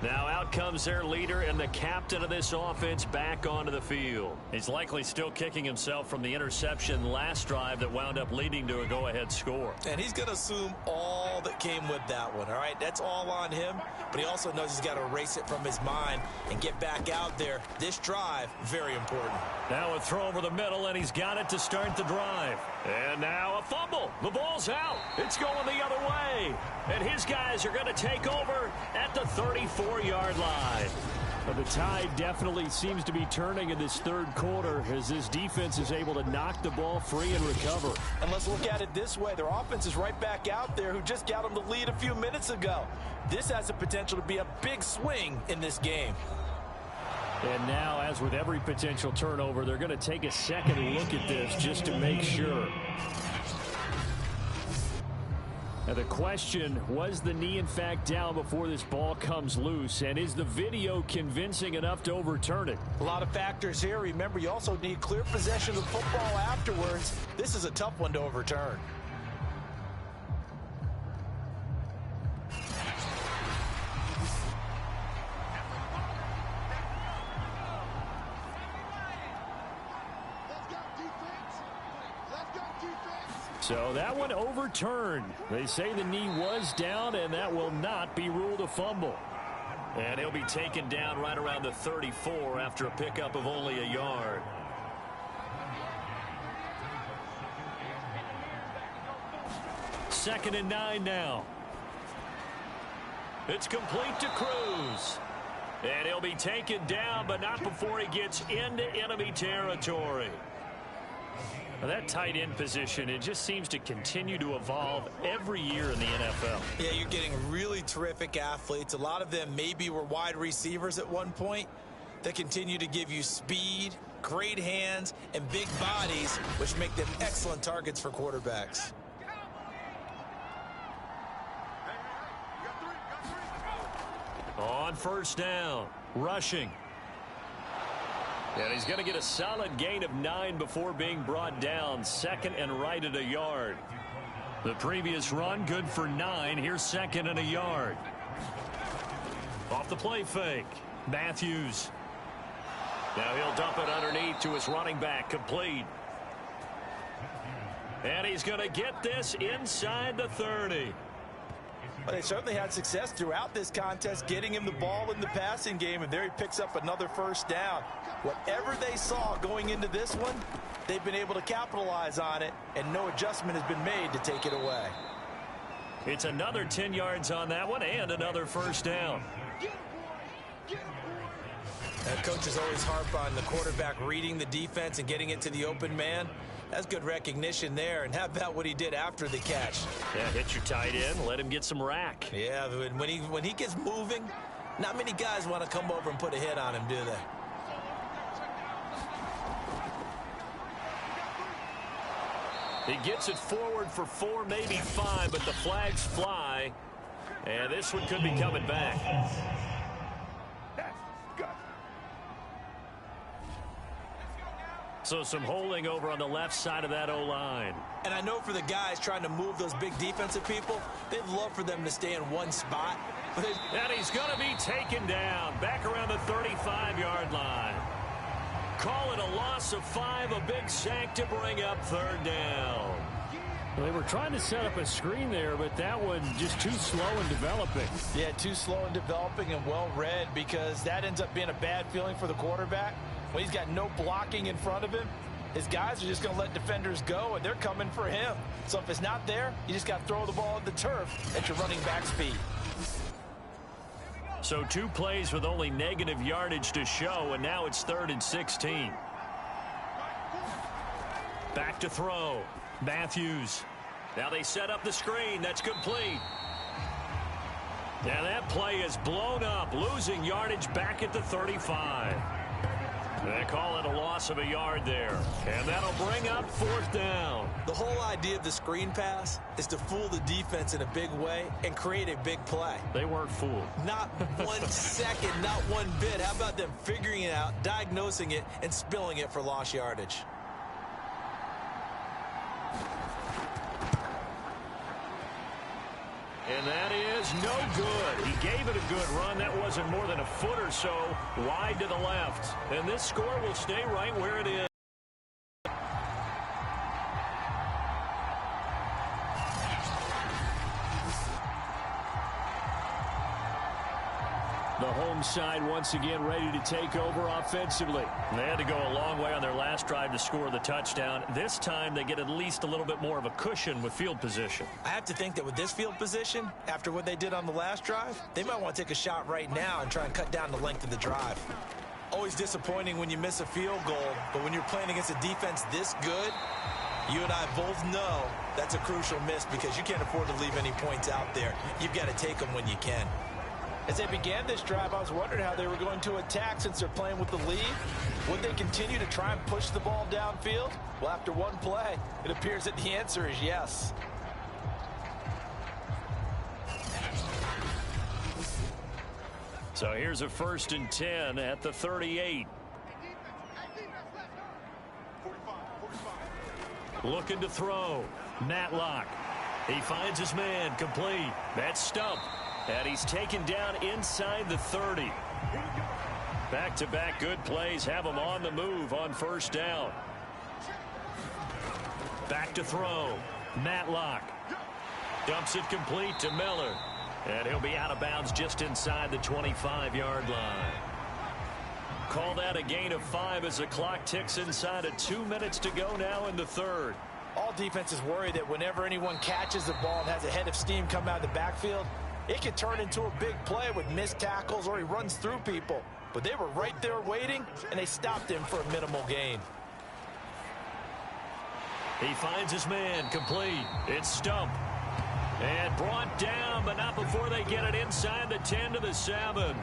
Now out comes their leader and the captain of this offense back onto the field. He's likely still kicking himself from the interception last drive that wound up leading to a go-ahead score. And he's going to assume all that came with that one, all right? That's all on him, but he also knows he's got to erase it from his mind and get back out there. This drive, very important. Now a throw over the middle, and he's got it to start the drive. And now a fumble. The ball's out. It's going the other way. And his guys are going to take over at the 34-yard line. Well, the tide definitely seems to be turning in this 3rd quarter as this defense is able to knock the ball free and recover. And let's look at it this way. Their offense is right back out there who just got them the lead a few minutes ago. This has the potential to be a big swing in this game. And now, as with every potential turnover, they're going to take a second look at this just to make sure. Now the question, was the knee in fact down before this ball comes loose? And is the video convincing enough to overturn it? A lot of factors here. Remember, you also need clear possession of the football afterwards. This is a tough one to overturn. So that one overturned. They say the knee was down, and that will not be ruled a fumble. And he'll be taken down right around the 34 after a pickup of only a yard. Second and 9 now. It's complete to Cruz. And he'll be taken down, but not before he gets into enemy territory. Now that tight end position, it just seems to continue to evolve every year in the NFL. Yeah, you're getting really terrific athletes. A lot of them maybe were wide receivers at one point. They continue to give you speed, great hands, and big bodies, which make them excellent targets for quarterbacks. On first down, rushing. And he's going to get a solid gain of 9 before being brought down. Second and right at a yard. The previous run, good for 9. Here's second and a yard. Off the play fake. Matthews. Now he'll dump it underneath to his running back. Complete. And he's going to get this inside the 30. Well, they certainly had success throughout this contest, getting him the ball in the passing game, and there he picks up another first down. Whatever they saw going into this one, they've been able to capitalize on it, and no adjustment has been made to take it away. It's another 10 yards on that one and another first down. That coach is always harp on the quarterback reading the defense and getting it to the open man. That's good recognition there. And how about what he did after the catch? Yeah, hit your tight end, let him get some rack. Yeah, when he gets moving, not many guys want to come over and put a hit on him, do they? He gets it forward for 4, maybe 5, but the flags fly. And this one could be coming back. So some holding over on the left side of that O-line. And I know for the guys trying to move those big defensive people, they'd love for them to stay in one spot. And he's going to be taken down back around the 35-yard line. Call it a loss of 5, a big sack to bring up third down. Well, they were trying to set up a screen there, but that one just too slow in developing. Yeah, too slow in developing and well read, because that ends up being a bad feeling for the quarterback. When he's got no blocking in front of him, his guys are just going to let defenders go, and they're coming for him. So if it's not there, you just got to throw the ball at the turf at your running back speed. So 2 plays with only negative yardage to show, and now it's 3rd and 16. Back to throw. Matthews. Now they set up the screen. That's complete. Now that play is blown up, losing yardage back at the 35. They call it a loss of a yard there. And that'll bring up 4th down. The whole idea of the screen pass is to fool the defense in a big way and create a big play. They weren't fooled. Not 1 second, not one bit. How about them figuring it out, diagnosing it, and spilling it for lost yardage? And that is no good. He gave it a good run. That wasn't more than a foot or so wide to the left. And this score will stay right where it is. The home side once again ready to take over offensively. They had to go a long way on their last drive to score the touchdown. This time they get at least a little bit more of a cushion with field position. I have to think that with this field position, after what they did on the last drive, they might want to take a shot right now and try and cut down the length of the drive. Always disappointing when you miss a field goal, but when you're playing against a defense this good, you and I both know that's a crucial miss, because you can't afford to leave any points out there. You've got to take them when you can. As they began this drive, I was wondering how they were going to attack since they're playing with the lead. Would they continue to try and push the ball downfield? Well, after one play, it appears that the answer is yes. So here's a 1st and 10 at the 38. Looking to throw. Matlock. He finds his man, complete. That's Stump. And he's taken down inside the 30. Back-to-back good plays have him on the move on 1st down. Back to throw. Matlock. Dumps it complete to Miller. And he'll be out of bounds just inside the 25-yard line. Call that a gain of 5 as the clock ticks inside of 2 minutes to go now in the 3rd. All defenses worry that whenever anyone catches the ball and has a head of steam come out of the backfield, it could turn into a big play with missed tackles or he runs through people. But they were right there waiting, and they stopped him for a minimal gain. He finds his man, complete. It's Stump. And brought down, but not before they get it inside the 10 to the 7.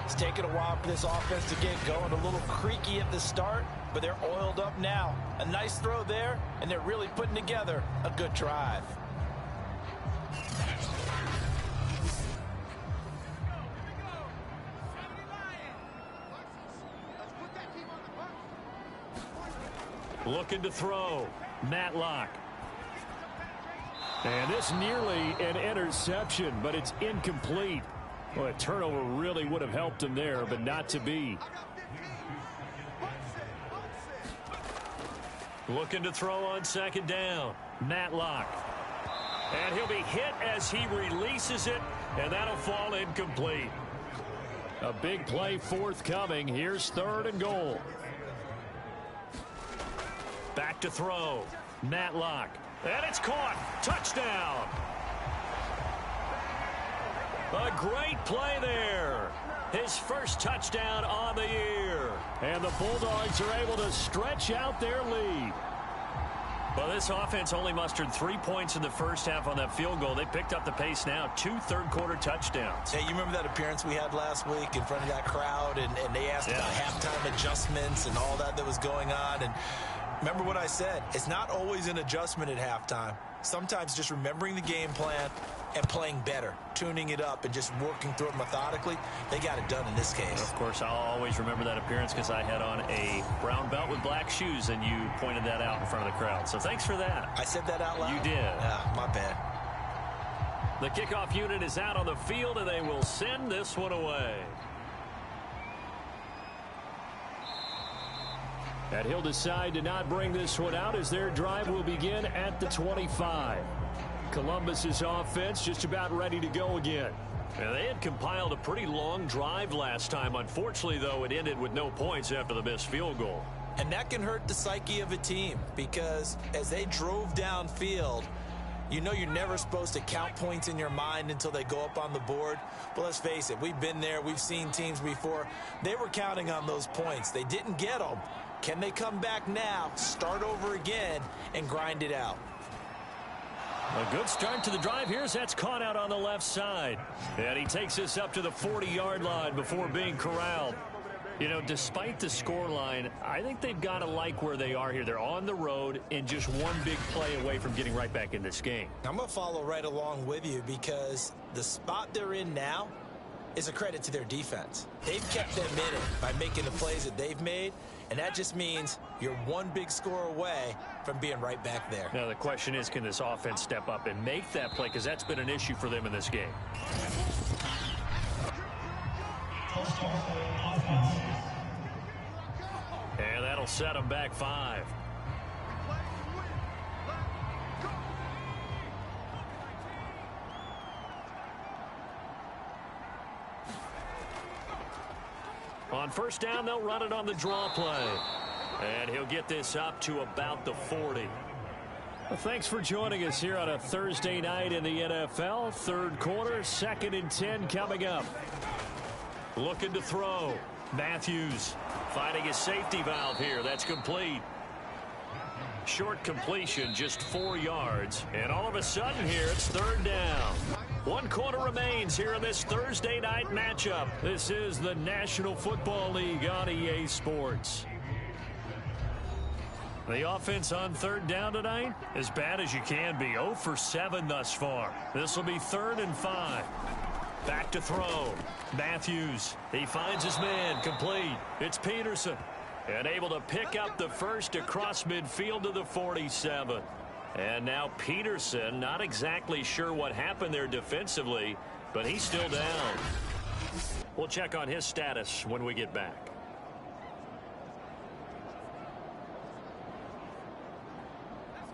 It's taken a while for this offense to get going. A little creaky at the start, but they're oiled up now. A nice throw there, and they're really putting together a good drive. Looking to throw. Matlock. And this nearly an interception, but it's incomplete. Well, a turnover really would have helped him there, but not to be. Looking to throw on 2nd down. Matlock. And he'll be hit as he releases it, and that'll fall incomplete. A big play forthcoming. Here's 3rd and goal. Back to throw. Matlock. And it's caught. Touchdown. A great play there. His first touchdown on the year. And the Bulldogs are able to stretch out their lead. Well, this offense only mustered 3 points in the first half on that field goal. They picked up the pace now. 2 third-quarter touchdowns. Hey, you remember that appearance we had last week in front of that crowd, and they asked about halftime adjustments and all that was going on. And remember what I said. It's not always an adjustment at halftime. Sometimes just remembering the game plan and playing better, tuning it up and just working through it methodically, they got it done in this case. Of course, I'll always remember that appearance because I had on a brown belt with black shoes, and you pointed that out in front of the crowd. So thanks for that. I said that out loud? You did. My bad. The kickoff unit is out on the field, and they will send this one away. And he'll decide to not bring this one out as their drive will begin at the 25. Columbus's offense just about ready to go again. And they had compiled a pretty long drive last time. Unfortunately, though, it ended with no points after the missed field goal. And that can hurt the psyche of a team because as they drove downfield, you know you're never supposed to count points in your mind until they go up on the board. But let's face it, we've been there. We've seen teams before. They were counting on those points. They didn't get them. Can they come back now, start over again, and grind it out? A good start to the drive here as that's caught out on the left side. And he takes us up to the 40-yard line before being corralled. You know, despite the scoreline, I think they've got to like where they are here. They're on the road and just one big play away from getting right back in this game. I'm going to follow right along with you because the spot they're in now is a credit to their defense. They've kept them in it by making the plays that they've made, and that just means you're one big score away from being right back there. Now the question is, can this offense step up and make that play? Because that's been an issue for them in this game. And that'll set them back 5. On first down, they'll run it on the draw play. And he'll get this up to about the 40. Well, thanks for joining us here on a Thursday night in the NFL. Third quarter, 2nd and 10 coming up. Looking to throw. Matthews finding his safety valve here. That's complete. Short completion, just 4 yards. And all of a sudden here, it's third down. 1 quarter remains here in this Thursday night matchup. This is the National Football League on EA Sports. The offense on third down tonight, as bad as you can be. 0 for 7 thus far. This will be 3rd and 5. Back to throw. Matthews, he finds his man, complete. It's Peterson. And able to pick up the first across midfield to the 47. And now Peterson, not exactly sure what happened there defensively, but he's still down. We'll check on his status when we get back.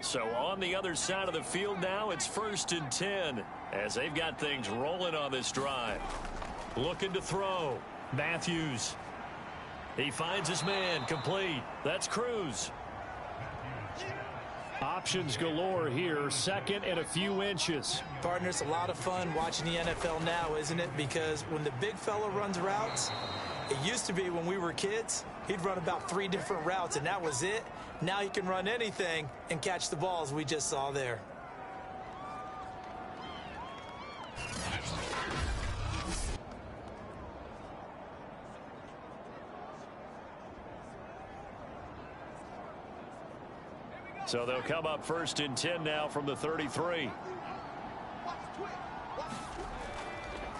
So on the other side of the field now, it's 1st and 10 as they've got things rolling on this drive. Looking to throw. Matthews. He finds his man, complete. That's Cruz. Options galore here, 2nd and a few inches. Partner, it's a lot of fun watching the NFL now, isn't it? Because when the big fella runs routes, it used to be when we were kids, he'd run about 3 different routes, and that was it. Now he can run anything and catch the balls we just saw there. So they'll come up 1st and 10 now from the 33.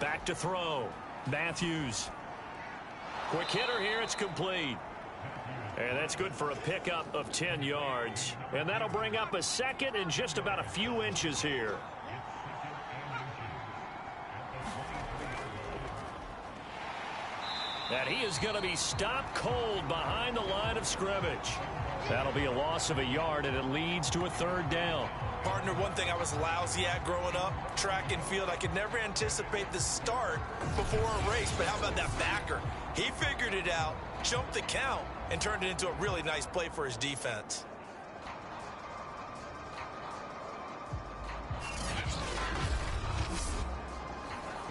Back to throw. Matthews. Quick hitter here. It's complete. And that's good for a pickup of 10 yards. And that'll bring up a 2nd and just about a few inches here. And he is going to be stopped cold behind the line of scrimmage. That'll be a loss of a yard, and it leads to a 3rd down. Partner, one thing I was lousy at growing up, track and field, I could never anticipate the start before a race, but how about that backer? He figured it out, jumped the count, and turned it into a really nice play for his defense.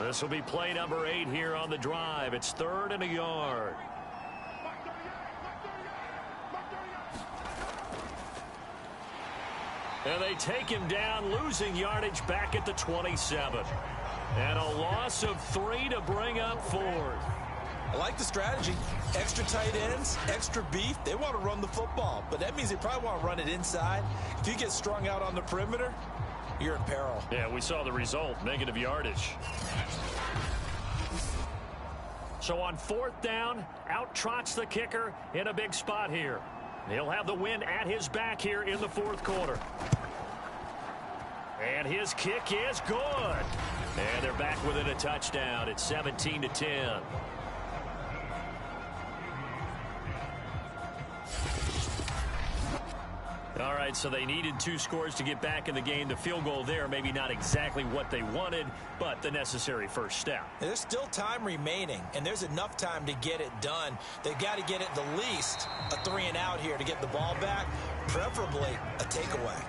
This will be play number 8 here on the drive. It's 3rd and a yard. And they take him down, losing yardage back at the 27. And a loss of 3 to bring up 4th. I like the strategy. Extra tight ends, extra beef. They want to run the football, but that means they probably want to run it inside. If you get strung out on the perimeter, you're in peril. Yeah, we saw the result, negative yardage. So on 4th down, out trots the kicker in a big spot here. He'll have the wind at his back here in the 4th quarter. And his kick is good. And they're back within a touchdown. It's 17-10. All right, so they needed 2 scores to get back in the game. The field goal there, maybe not exactly what they wanted, but the necessary first step. There's still time remaining, and there's enough time to get it done. They've got to get at the least a 3-and-out here to get the ball back, preferably a takeaway.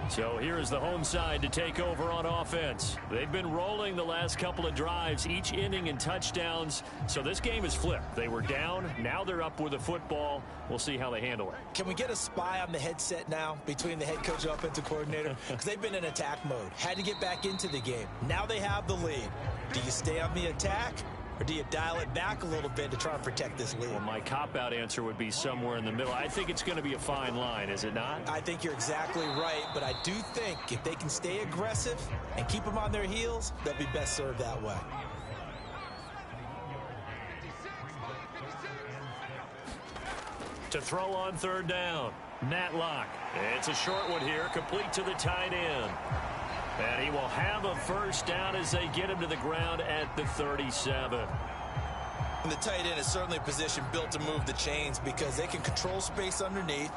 So here is the home side to take over on offense. They've been rolling the last couple of drives, each inning in touchdowns. So this game is flipped. They were down. Now they're up with the football. We'll see how they handle it. Can we get a spy on the headset now between the head coach and offensive coordinator? Because they've been in attack mode. Had to get back into the game. Now they have the lead. Do you stay on the attack? Or do you dial it back a little bit to try and protect this lead? Well, my cop-out answer would be somewhere in the middle. I think it's going to be a fine line, is it not? I think you're exactly right, but I do think if they can stay aggressive and keep them on their heels, they'll be best served that way. To throw on 3rd down, Matlock. It's a short one here, complete to the tight end. And he will have a first down as they get him to the ground at the 37. And the tight end is certainly a position built to move the chains because they can control space underneath.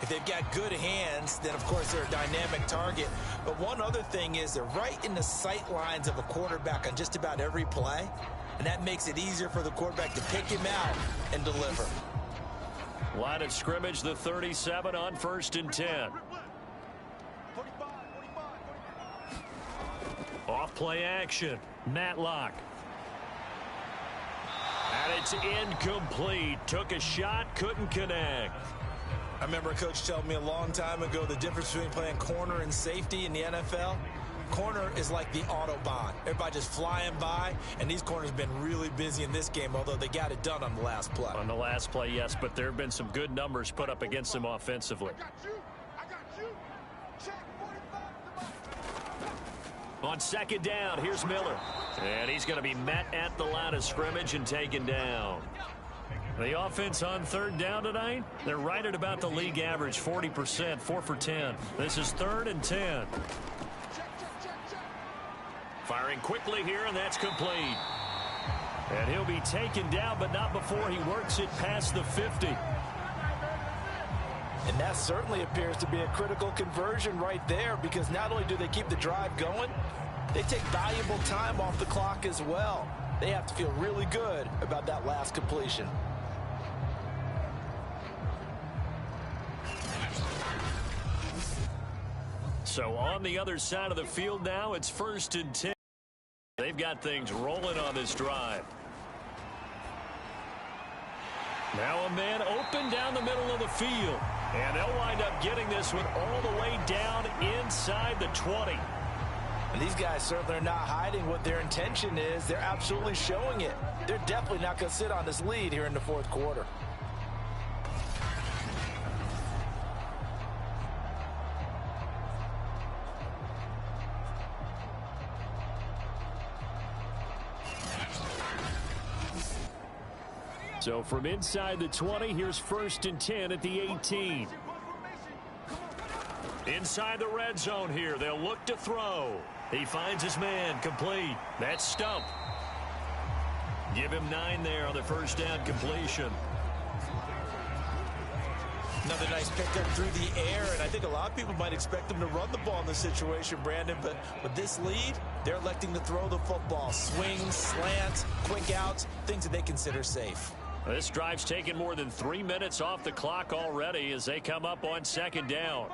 If they've got good hands, then of course they're a dynamic target. But one other thing is they're right in the sight lines of a quarterback on just about every play. And that makes it easier for the quarterback to pick him out and deliver. Line of scrimmage, the 37 on 1st and 10. Off play action, Matlock. And it's incomplete. Took a shot, couldn't connect. I remember a coach telling me a long time ago the difference between playing corner and safety in the NFL. Corner is like the Autobahn. Everybody just flying by, and these corners have been really busy in this game, although they got it done on the last play. On the last play, yes, but there have been some good numbers put up against them offensively. On 2nd down, here's Miller. And he's going to be met at the line of scrimmage and taken down. The offense on 3rd down tonight, they're right at about the league average, 40%, 4 for 10. This is 3rd and 10. Firing quickly here, and that's complete. And he'll be taken down, but not before he works it past the 50. And that certainly appears to be a critical conversion right there because not only do they keep the drive going, they take valuable time off the clock as well. They have to feel really good about that last completion. So on the other side of the field now, it's 1st and 10. They've got things rolling on this drive. Now a man open down the middle of the field. And they'll wind up getting this one all the way down inside the 20. And these guys certainly are not hiding what their intention is. They're absolutely showing it. They're definitely not going to sit on this lead here in the 4th quarter. So from inside the 20, here's 1st and 10 at the 18. Inside the red zone here, they'll look to throw. He finds his man, complete. That's Stump. Give him 9 there on the first down completion. Another nice pickup through the air, and I think a lot of people might expect them to run the ball in this situation, Brandon, but with this lead, they're electing to throw the football. Swings, slants, quick outs, things that they consider safe. This drive's taken more than 3 minutes off the clock already as they come up on 2nd down.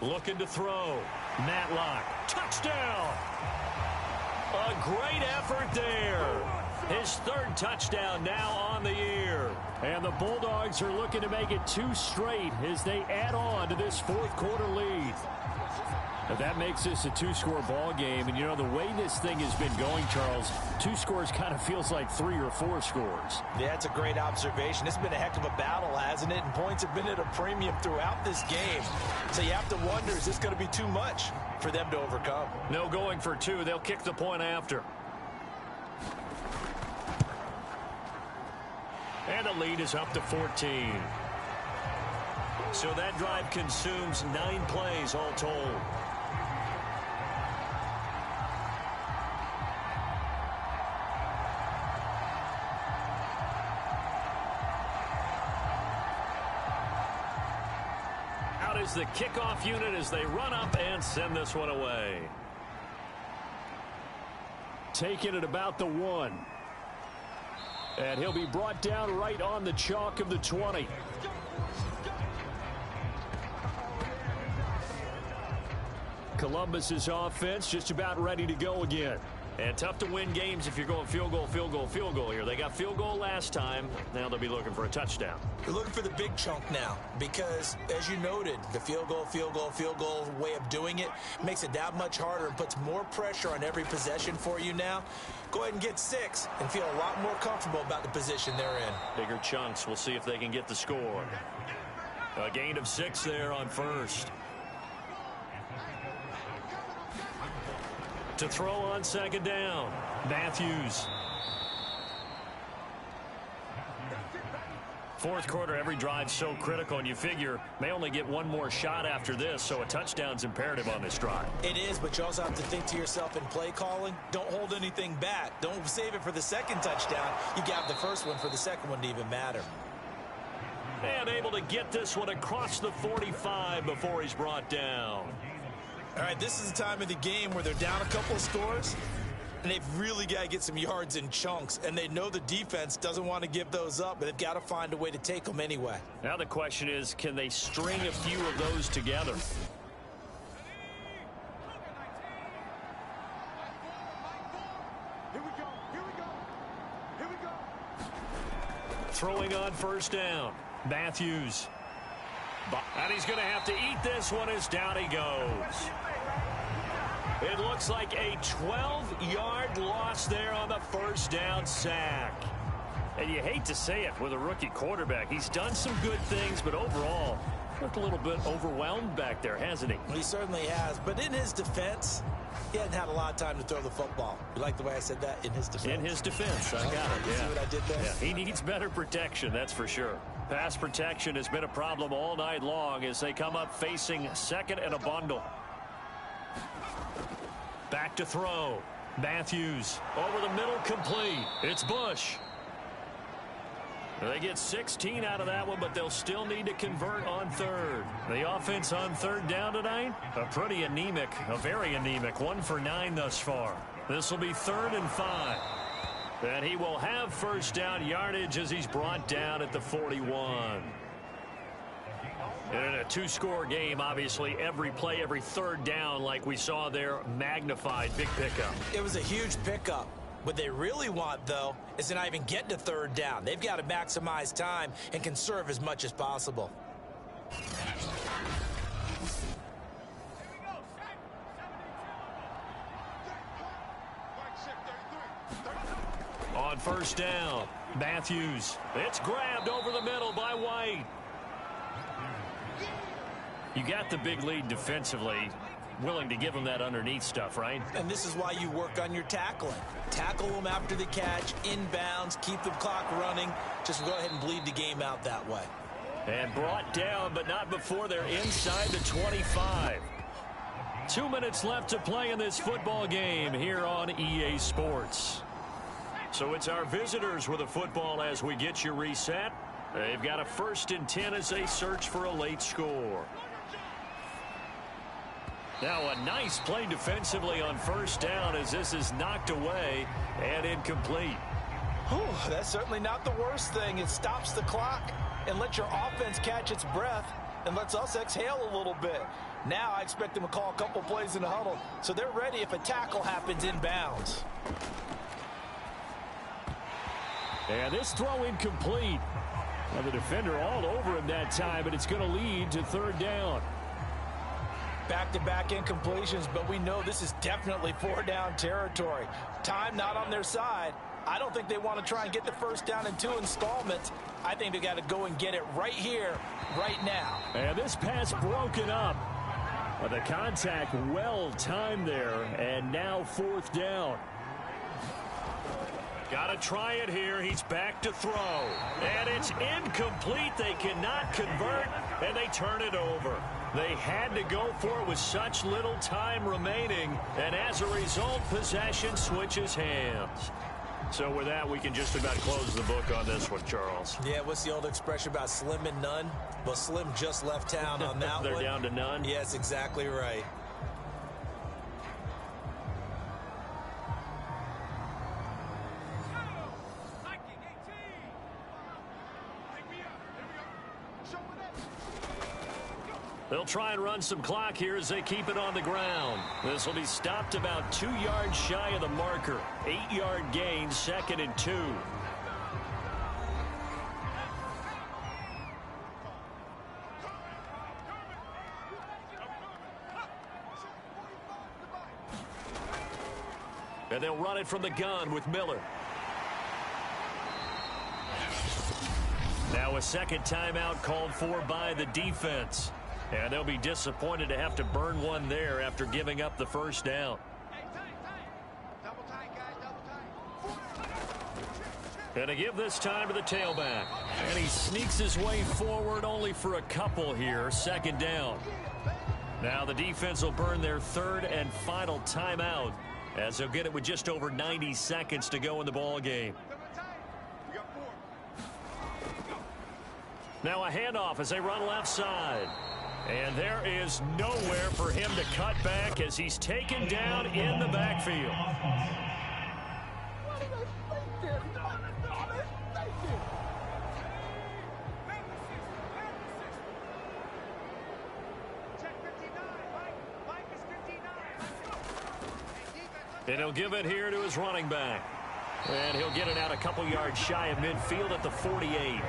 Looking to throw. Matlock. Touchdown! A great effort there. His third touchdown now on the year. And the Bulldogs are looking to make it 2 straight as they add on to this fourth quarter lead. But that makes this a 2-score ball game. And, you know, the way this thing has been going, Charles, 2 scores kind of feels like 3 or 4 scores. Yeah, that's a great observation. It's been a heck of a battle, hasn't it? And points have been at a premium throughout this game. So you have to wonder, is this going to be too much for them to overcome? No going for 2. They'll kick the point after. And the lead is up to 14. So that drive consumes 9 plays all told. Out is the kickoff unit as they run up and send this one away. Taking it about the 1. And he'll be brought down right on the chalk of the 20. Columbus's offense just about ready to go again. And tough to win games if you're going field goal, field goal, field goal here. They got field goal last time. Now they'll be looking for a touchdown. They're looking for the big chunk now because, as you noted, the field goal way of doing it makes it that much harder and puts more pressure on every possession for you now. Go ahead and get 6 and feel a lot more comfortable about the position they're in. Bigger chunks. We'll see if they can get the score. A gain of 6 there on first. To throw on second down, Matthews. Fourth quarter, every drive so critical, and you figure may only get one more shot after this, so a touchdown's imperative on this drive. It is, but you also have to think to yourself in play calling, don't hold anything back. Don't save it for the second touchdown. You got the first one for the second one to even matter. And able to get this one across the 45 before he's brought down. All right, this is the time of the game where they're down a couple of scores, and they've really got to get some yards in chunks, and they know the defense doesn't want to give those up, but they've got to find a way to take them anyway. Now the question is, can they string a few of those together? Throwing on first down, Matthews. And he's going to have to eat this one as down he goes. It looks like a 12-yard loss there on the first down sack. And you hate to say it with a rookie quarterback. He's done some good things, but overall, looked a little bit overwhelmed back there, hasn't he? Well, he certainly has. But in his defense, he hadn't had a lot of time to throw the football. You like the way I said that? In his defense. In his defense. I got it. You see what I did there? Yeah, he needs better protection, that's for sure. Pass protection has been a problem all night long as they come up facing second and a bundle. Back to throw. Matthews over the middle, complete. It's Bush. They get 16 out of that one, but they'll still need to convert on third. The offense on third down tonight, a pretty anemic, a very anemic, 1 for 9 thus far. This will be 3rd and 5. And he will have first down yardage as he's brought down at the 41. And in a 2-score game, obviously, every play, every third down, like we saw there, magnified, big pickup. It was a huge pickup. What they really want, though, is to not even get to third down. They've got to maximize time and conserve as much as possible. On first down, Matthews. It's grabbed over the middle by White. You got the big lead defensively. Willing to give them that underneath stuff, right? And this is why you work on your tackling. Tackle them after the catch, inbounds, keep the clock running. Just go ahead and bleed the game out that way. And brought down, but not before they're inside the 25. 2 minutes left to play in this football game here on EA Sports. So it's our visitors with a football as we get you reset. They've got a 1st and 10 as they search for a late score. Now a nice play defensively on first down as this is knocked away and incomplete. Whew, that's certainly not the worst thing. It stops the clock and lets your offense catch its breath and lets us exhale a little bit. Now I expect them to call a couple plays in the huddle so they're ready if a tackle happens inbounds. And this throw incomplete. Well, the defender all over him that time, but it's going to lead to third down. Back-to-back incompletions, but we know this is definitely four-down territory. Time not on their side. I don't think they want to try and get the first down in 2 installments. I think they got to go and get it right here, right now. And this pass broken up. But the contact well timed there, and now fourth down. Got to try it here. He's back to throw. And it's incomplete. They cannot convert, and they turn it over. They had to go for it with such little time remaining, and as a result, possession switches hands. So with that, we can just about close the book on this one, Charles. Yeah, what's the old expression about slim and none? Well, Slim just left town on that They're one. down to none? Yes, exactly right. They'll try and run some clock here as they keep it on the ground. This will be stopped about 2 yards shy of the marker. 8-yard gain, 2nd and 2. And they'll run it from the gun with Miller. Now a second timeout called for by the defense. And they'll be disappointed to have to burn one there after giving up the first down. And to give this time to the tailback. And he sneaks his way forward only for a couple here. 2nd down. Now the defense will burn their 3rd and final timeout, as they'll get it with just over 90 seconds to go in the ball game. Now a handoff as they run left side. And there is nowhere for him to cut back as he's taken down in the backfield. And he'll give it here to his running back. And he'll get it out a couple yards shy of midfield at the 48.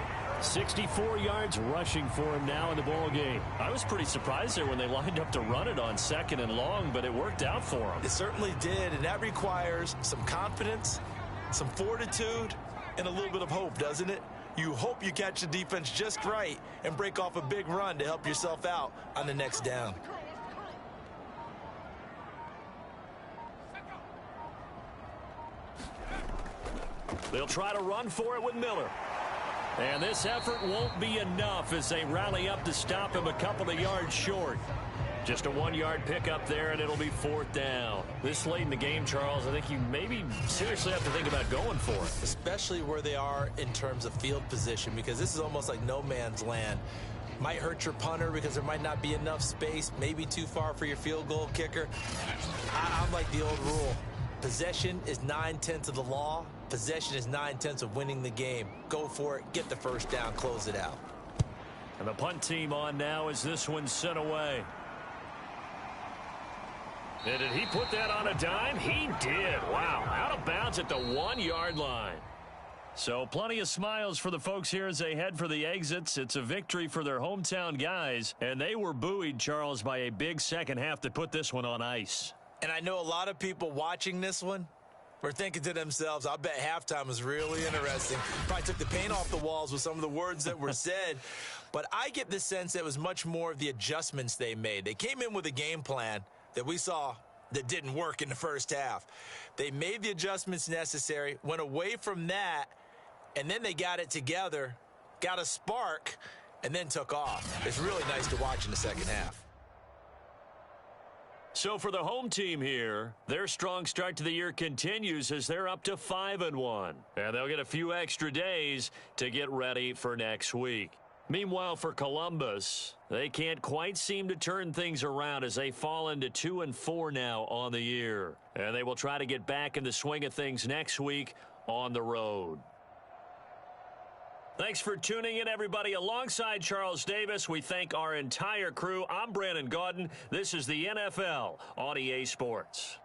64 yards rushing for him now in the ball game. I was pretty surprised there when they lined up to run it on 2nd and long, but it worked out for him. It certainly did, and that requires some confidence, some fortitude, and a little bit of hope, doesn't it? You hope you catch the defense just right and break off a big run to help yourself out on the next down. They'll try to run for it with Miller. And this effort won't be enough as they rally up to stop him a couple of yards short. Just a 1-yard pickup there, and it'll be 4th down. This late in the game, Charles, I think you maybe seriously have to think about going for it. Especially where they are in terms of field position, because this is almost like no man's land. Might hurt your punter because there might not be enough space, maybe too far for your field goal kicker. I'm like the old rule. Possession is 9/10 of the law. Possession is 9/10 of winning the game. Go for it. Get the first down. Close it out. And the punt team on now as this one's sent away. And did he put that on a dime? He did. Wow. Out of bounds at the 1-yard line. So plenty of smiles for the folks here as they head for the exits. It's a victory for their hometown guys. And they were buoyed, Charles, by a big second half to put this one on ice. And I know a lot of people watching this one were thinking to themselves, I bet halftime was really interesting. Probably took the paint off the walls with some of the words that were said. But I get the sense that it was much more of the adjustments they made. They came in with a game plan that we saw that didn't work in the first half. They made the adjustments necessary, went away from that, and then they got it together, got a spark, and then took off. It's really nice to watch in the second half. So for the home team here, their strong start to the year continues as they're up to 5-1. And they'll get a few extra days to get ready for next week. Meanwhile, for Columbus, they can't quite seem to turn things around as they fall into 2-4 now on the year. And they will try to get back in the swing of things next week on the road. Thanks for tuning in, everybody. Alongside Charles Davis, we thank our entire crew. I'm Brandon Gaudin. This is the NFL on EA Sports.